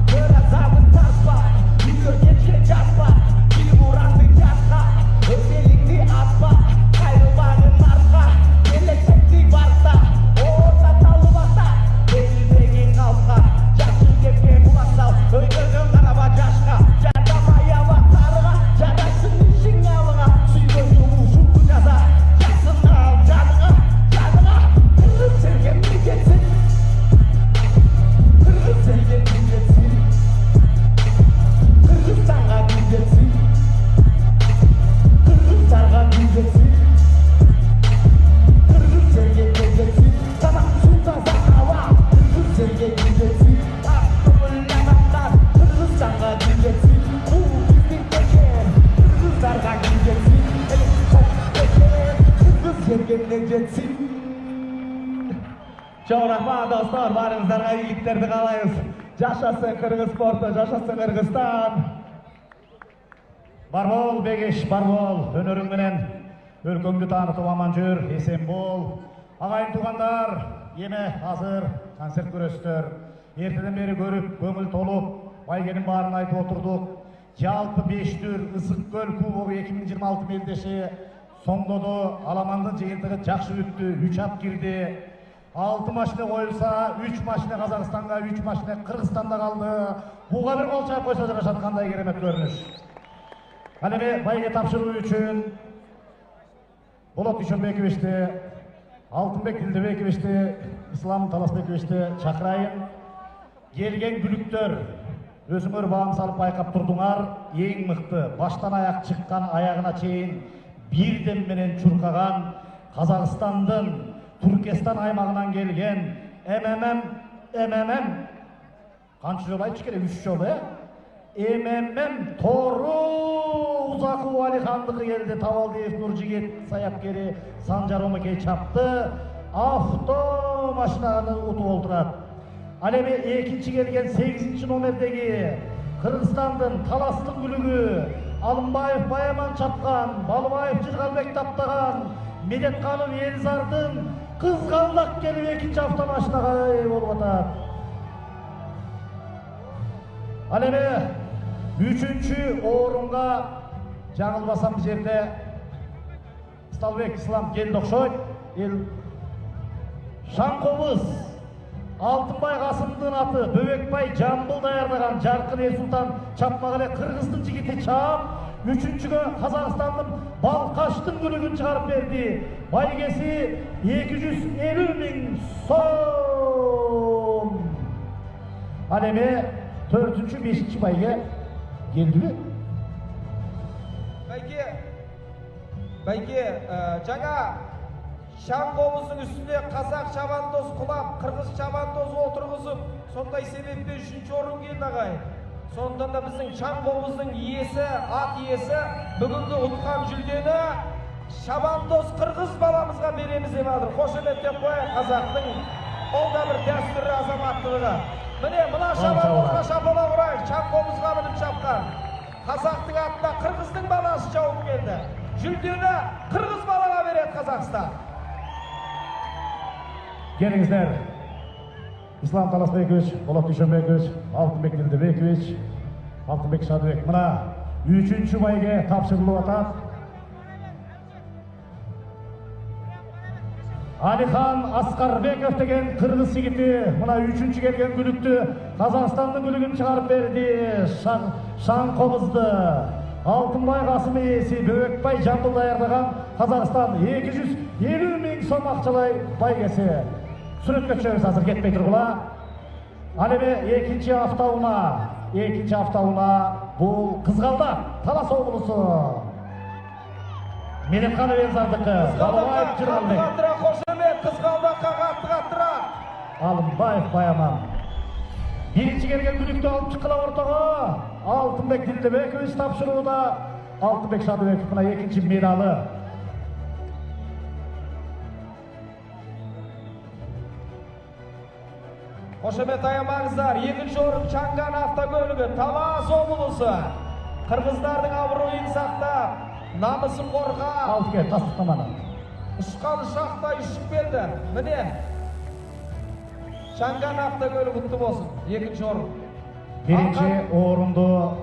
E: bir azabın tasma Yürü geçke caspa Bir vurandın caspa Özellikli atma Ayrılmanın arka Gelecekli varsa Orta talvasa Belirgin kalsa Caşı kepke bulasal Öykürgün karaba caşka Jardamaya vaktarıga Jadaşsın işin yavıga Süygözün uşukku jaza Jasın al canıga Canıga Kırgız sergen mi geçsin Kırgız sergen mi geçsin Kırgızstan'a mi geçsin Kırgızlarga mi geçsin Kırgız sergen mi geçsin Sana sultan hava Kırgız sergen mi geçsin Akıllananlar Kırgızstan'a mi geçsin Bu bizim geçer Kırgızlarga mi geçsin Çok geçer Kırgız sergen mi geçsin Çok rahmat dostlar, barыңыздарга ийгиликтерди каалайбыз. Жашасын Кыргыз спорту, жашасын Кыргызстан.
B: Бар бол Бегеш, бар бол. Өнөрүң менен өлкөңдү таанытып аман жүр, эсен бол. Агайын туугандар, эме азыр концерт көрөсүздөр. Эртеден бери көрүп, көңүл толуп, байгенин баарын айтып отурдук. Жалпы 5 түр Ысык көл кубогу 2026 мелдеши соңдоду. Аламандын жыйынтыгы жакшы өттү, 3 ат кирди. 6 машина коюлса, 3 машина Казакстанга, 3 машина Кыргызстанда калды. Буга бир кол чаап койсо жарашат, кандай керемет көрүнүш. Ал эми байге тапшыруу үчүн Болот Дүйшөнбековичти, Алтынбек Дилдебековичти, Ислам Таласбековичти чакырайын. Келген күлүктөр өзүңөр баам салып байкап турдуңар, эң мыкты, баштан аяк чыккан аягына чейин бирдем менен чуркаган Казакстандын Түркестан аймагынан келген МММ канча жолу айтыш керек, 3 жолу, МММ Тору Узаков Алихандыкы келди, Табалдиев Нуржигит саяпкери Санжар Омекей чапты, авто машинаны утуп олтурат. Ал эми экинчи келген 8 номердеги Кыргызстандын Таластын күлүгү Алымбаев Баяман чапкан, Балыбаев Жыргалбек таптаган, Медеткалов Элзардын Кызгалдак келип экинчи автомашинага ээ болуп атат. Ал эми 3-чү орунга жаңылбасам бул жерде Сталбек Ислам келди окшойт. Шаңкобуз Алтынбай Касымдын аты Бөбекбай Жамбыл даярдаган Жаркын Элсултан чапмак эле Кыргыздын жигити чаап, 3-чүгө Казакстандын Балкаштын күлүгүн чыгарып берди. Байгеси 250.000 сом. Ал эми 4-чү 5-чи байге келдиби?
A: Байге, жаңа Шаңкобуздун үстүнө казак чабандоз кулап, кыргыз чабандоз отургузуп, сондай себепте 3-чү орун келди агай. Сондон да биздин Шаңкобуздун ээси, ат ээси бүгүнкү уткан жүлдөнү Шабандоз кыргыз баламызга беребиз деп атыр. Кош эмет деп коелу казактын ол да бир дәстүрлүү азаматтыгы. Міне мына Шабандозга шапалак урайык, Шаңкобузга минип чапкан. Казактын атына кыргыздын баласы чабып келди. Жүлдөнү кыргыз балага берет Казакстан.
B: Келиңиздер. Ислам Таласбекович, Болот Дүйшөнбекович, Алтынбек Дилдебекович, Алтынбек Садыбек. Мына 3-чү байге тапшырылып атат. Алихан Аскарбеков деген кыргыз жигити мына 3-чү келген күлүктү Казакстандын күлүгүн чыгарып берди. Шаңкобузду Алтынбай Касым ээси Бөбекбай Жамбыл даярдаган Казакстан 250.000 сом акчалай байгеси. Сүрөткө түшөбүз, азыр кетпей тургула. Ал эми экинчи автоунаа бул Кызгалдак, Талас облусу. Медеткалов Элзардыкы, Балыбаев Жыргалбек.
A: Кош эмет Кызгалдакка каттыра.
B: Алымбаев Баяман. Биринчи келген күлүктү алып чыккыла ортого. Алтынбек Дилдебекович тапшырууда. Алтынбек Садыбеков мына экинчи медалы.
A: Кош эмет аямаңыздар. Экинчи орун Чанган автокөлүгү Талас облусу. Кыргыздардын абруйун сактап, намысын коргап.
B: Алып кел, тастыктаманы.
A: Ушкал шахта ишип келди. Міне Чанган автокөлүгү кутту болсун. Экинчи орун.
B: биринчи орунду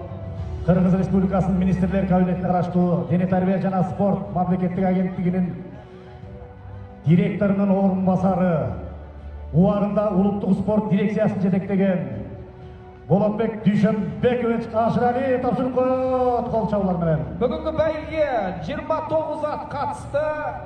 B: Кыргыз Республикасынын Министрлер Кабинетине караштуу Дене тарбия жана спорт мамлекеттик агенттигинин директорунун орун басары, убагында улуттук спорт дирекциясын жетектеген Болотбек Дүйшөнбекович Ашырали тапшырып коет кол чабуулар менен.
A: Бүгүнкү бәйге 29 ат катышты,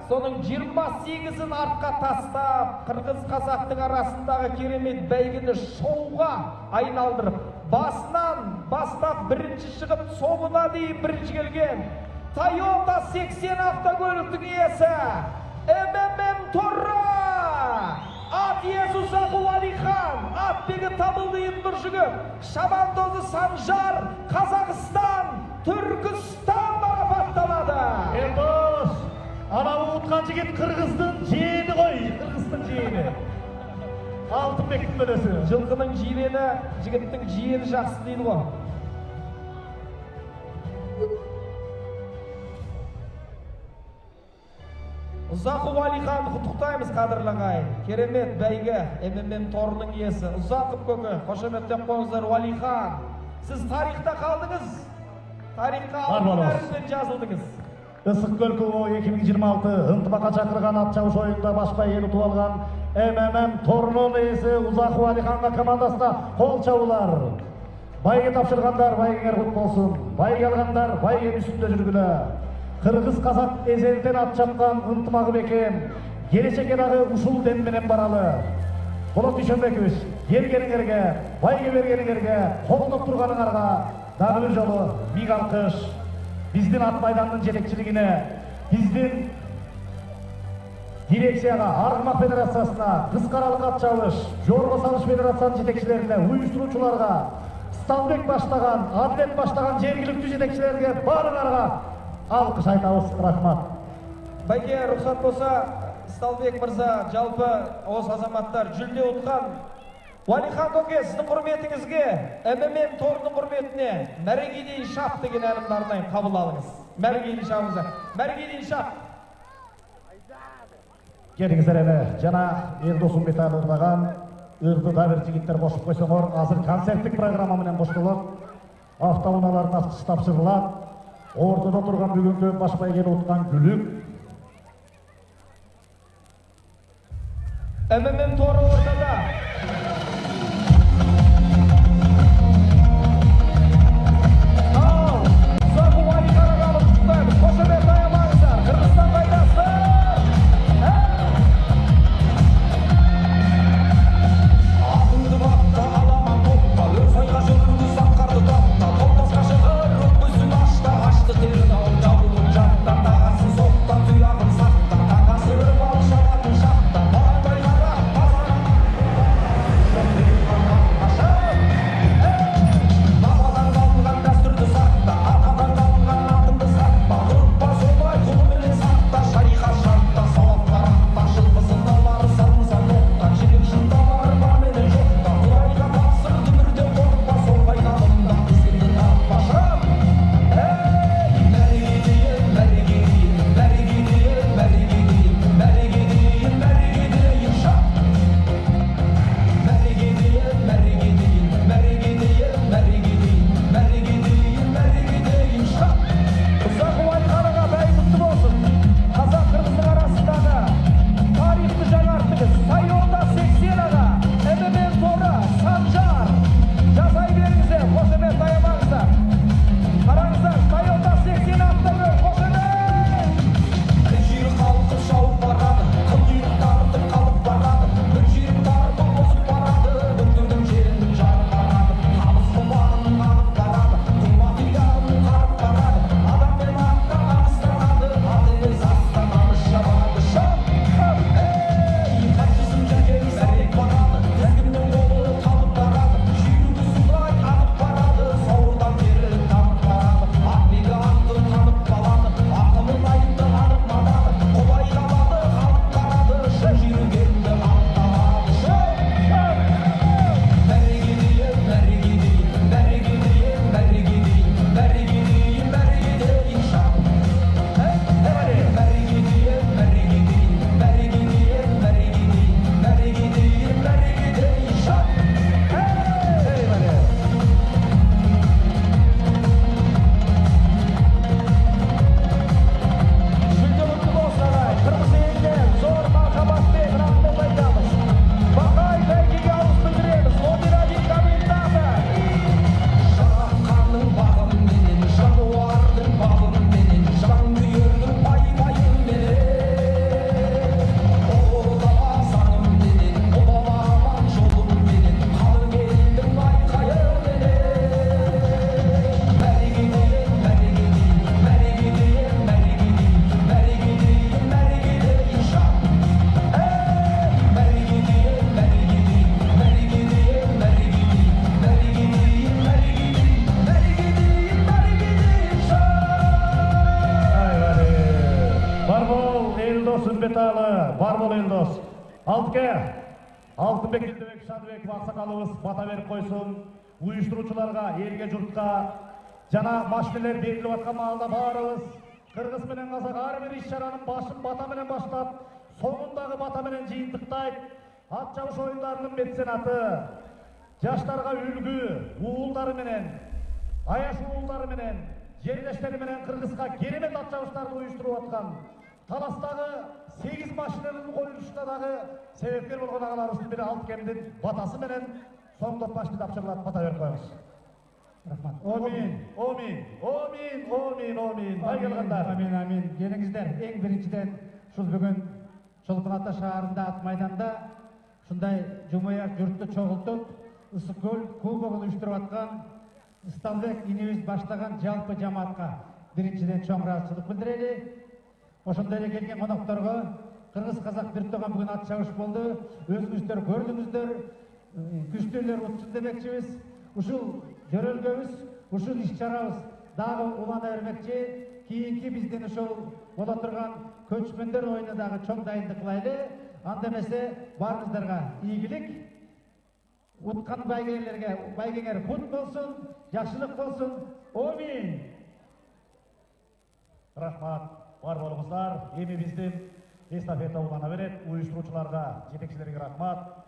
A: сонун 28-ин артка тастап, кыргыз казактын арасындагы керемет бәйгени шоуга айналдырып, басынан бастап биринчи чыгып, соңуна дейин биринчи келген Toyota 80 автокөлүктүн ээси МММ Торро Ат иесі Узаков Алихан, атбегі табылды Нұржігіт, шабандозы Санжар, Қазақстан, Түркістан марапатталады.
B: Елдос, анау ұтқан жігіт Қырғыздың жиені ғой, Қырғыздың жиені. Алтынбектің бөлесі.
A: Жылқының жиені, жігіттің жиені жақсы дейді ғой. Узаков Алиханды құттықтаймыз қадірлі ағайын. Керемет бәйге МММ Торының иесі. Узаков көке, қошеметтеп қойыңыздар Алихан. Сіз тарихта қалдыңыз. Тарихқа алтын әріппен жазылдыңыз.
B: Ысык Көл клубы 2026 ынтымаққа шақырған ат чабыш ойынында баш бәйгені ұтып алған МММ Торының иесі Узаков Алиханға командасына қол чабулар. Байге тапшырғандар байгеңер құт болсын. Байге алғандар байген үстінде жүргілі. Кыргыз казак эзелден ат чапкан ынтымагы бекен, келечекке дагы ушул дем менен баралы. Болот Дүйшөнбекович, келгениңерге, байге бергениңерге, колдоп турганыңарга дагы бир жолу миң алкыш. Биздин ат майдандын жетекчилигине, биздин дирекцияга, Аргымак федерациясына, кыскаралык ат чабыш, жорго салыш федерациянын жетекчилерине, уюштуруучуларга, Сталбек баштаган, Адлет баштаган жергиликтүү жетекчилерге баарыңарга алқыш айтабыз, рахмат.
A: Байке, рұқсат болса, Сталбек мырза, жалпы осы азаматтар жүлде ұтқан. Уалихан көке, сіздің құрметіңізге, МММ Торының құрметіне Мәргейден шап деген әнімді арнайын қабыл алыңыз. Мәргейден шабыңызда. Мәргейден шап.
B: Келіңіздер әлі, жана Ердосун Беталы ырдаган ырды да бир жигиттер кошуп койсоңор, азыр концерттик программа менен коштолот. Автоунааларын ачкыч тапшырылат. Ортада турган бүгүнкү баш байгени уткан Гүлүк.
A: МММ Торы ортада. Ал, Узаков Алиханды алып құттықтаймыз. Қошемет аямаңыздар. Қырғызстан пайдасы. Алтынды бақта аламан топта, өз айға жүрді саққарды тапта, топпасқа шығыр, өкпізін ашта, ашты терін алып жабылып жатта, тағасын соқта, тұяғын сақта, тағасы бір балық шабатын шақта, барандай қара, базарға
B: Үмбеталы, бар бол Элдос. Алтке, Алтынбек Елдебек Шадыбеков аксакалыбыз бата берип койсун. Уюштуруучуларга, элге журтка жана машинелер берилип аткан маалда баарыбыз кыргыз менен казак ар бир иш-чаранын башын бата менен баштап, соңун дагы бата менен жыйынтыктайт. Ат чабыш оюндарынын меценаты, жаштарга үлгү, уулдары менен, аяш уулдары менен, жерлештери менен Кыргызга керемет ат чабыштарды уюштуруп аткан. Таластагы 8 машинанын коюлушуна дагы себепкер болгон агаларыбыздын бири Алткемдин батасы менен соңдоп башты тапшырылат. Бата берип коебуз.
F: Рахмат.
B: Омин, омин, омин, омин, омин. Бай келгендар.
F: Амин, амин. Келиңиздер. Эң биринчиден ушул бүгүн Чолкун Ата шаарында ат майданда ушундай жумая журтту чогултуп, Ысык көл кубогун уюштуруп аткан Ысталбек инебиз баштаган жалпы жамаатка биринчиден чоң ыраазычылык билдирели. Ошондой эле келген конокторго кыргыз казак бир тууган бүгүн ат чабыш болду. Өзүңүздөр көрдүңүздөр, күчтүүлөр утсын демекчибиз. Ушул жөрөлгөбүз, ушул иш-чарабыз дагы улана бермекчи. Кийинки биздин ошол боло турган көчмөндөр оюна дагы чоң дайындык кылайлы. Анда эмесе баарыңыздарга ийгилик. Уткан байгеңер кут болсун, жакшылык болсун. Амин.
B: Рахмат. Бар болуңуздар. Эми биздин эстафета улана берет. Уюштуруучуларга, жетекчилерге рахмат.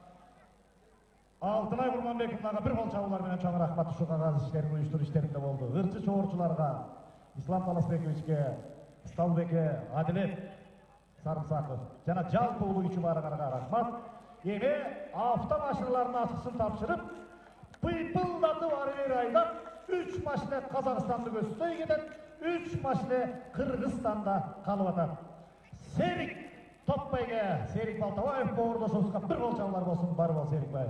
B: Алтынай Курманбековага бир кол чабуулар менен чоң рахмат ушул кагаз иштерин уюштуруу иштеринде болду. Ырчы чогорчуларга, Ислам Таласбековичке, Сталбекке, Адилет Сарымсаков жана жалпы улуу күчү барыңарга рахмат. Эми автомашиналардын ачкычын тапшырып, пыйпылдатып ары бери айдап, 3 машина Казакстанды көздөй кетет, 3 машина Кыргызстанда калып атат. Серик Топбайге, Серик Балтабаев боордошубузга бир кол чабуулар болсун. Бар бол Серик Бай.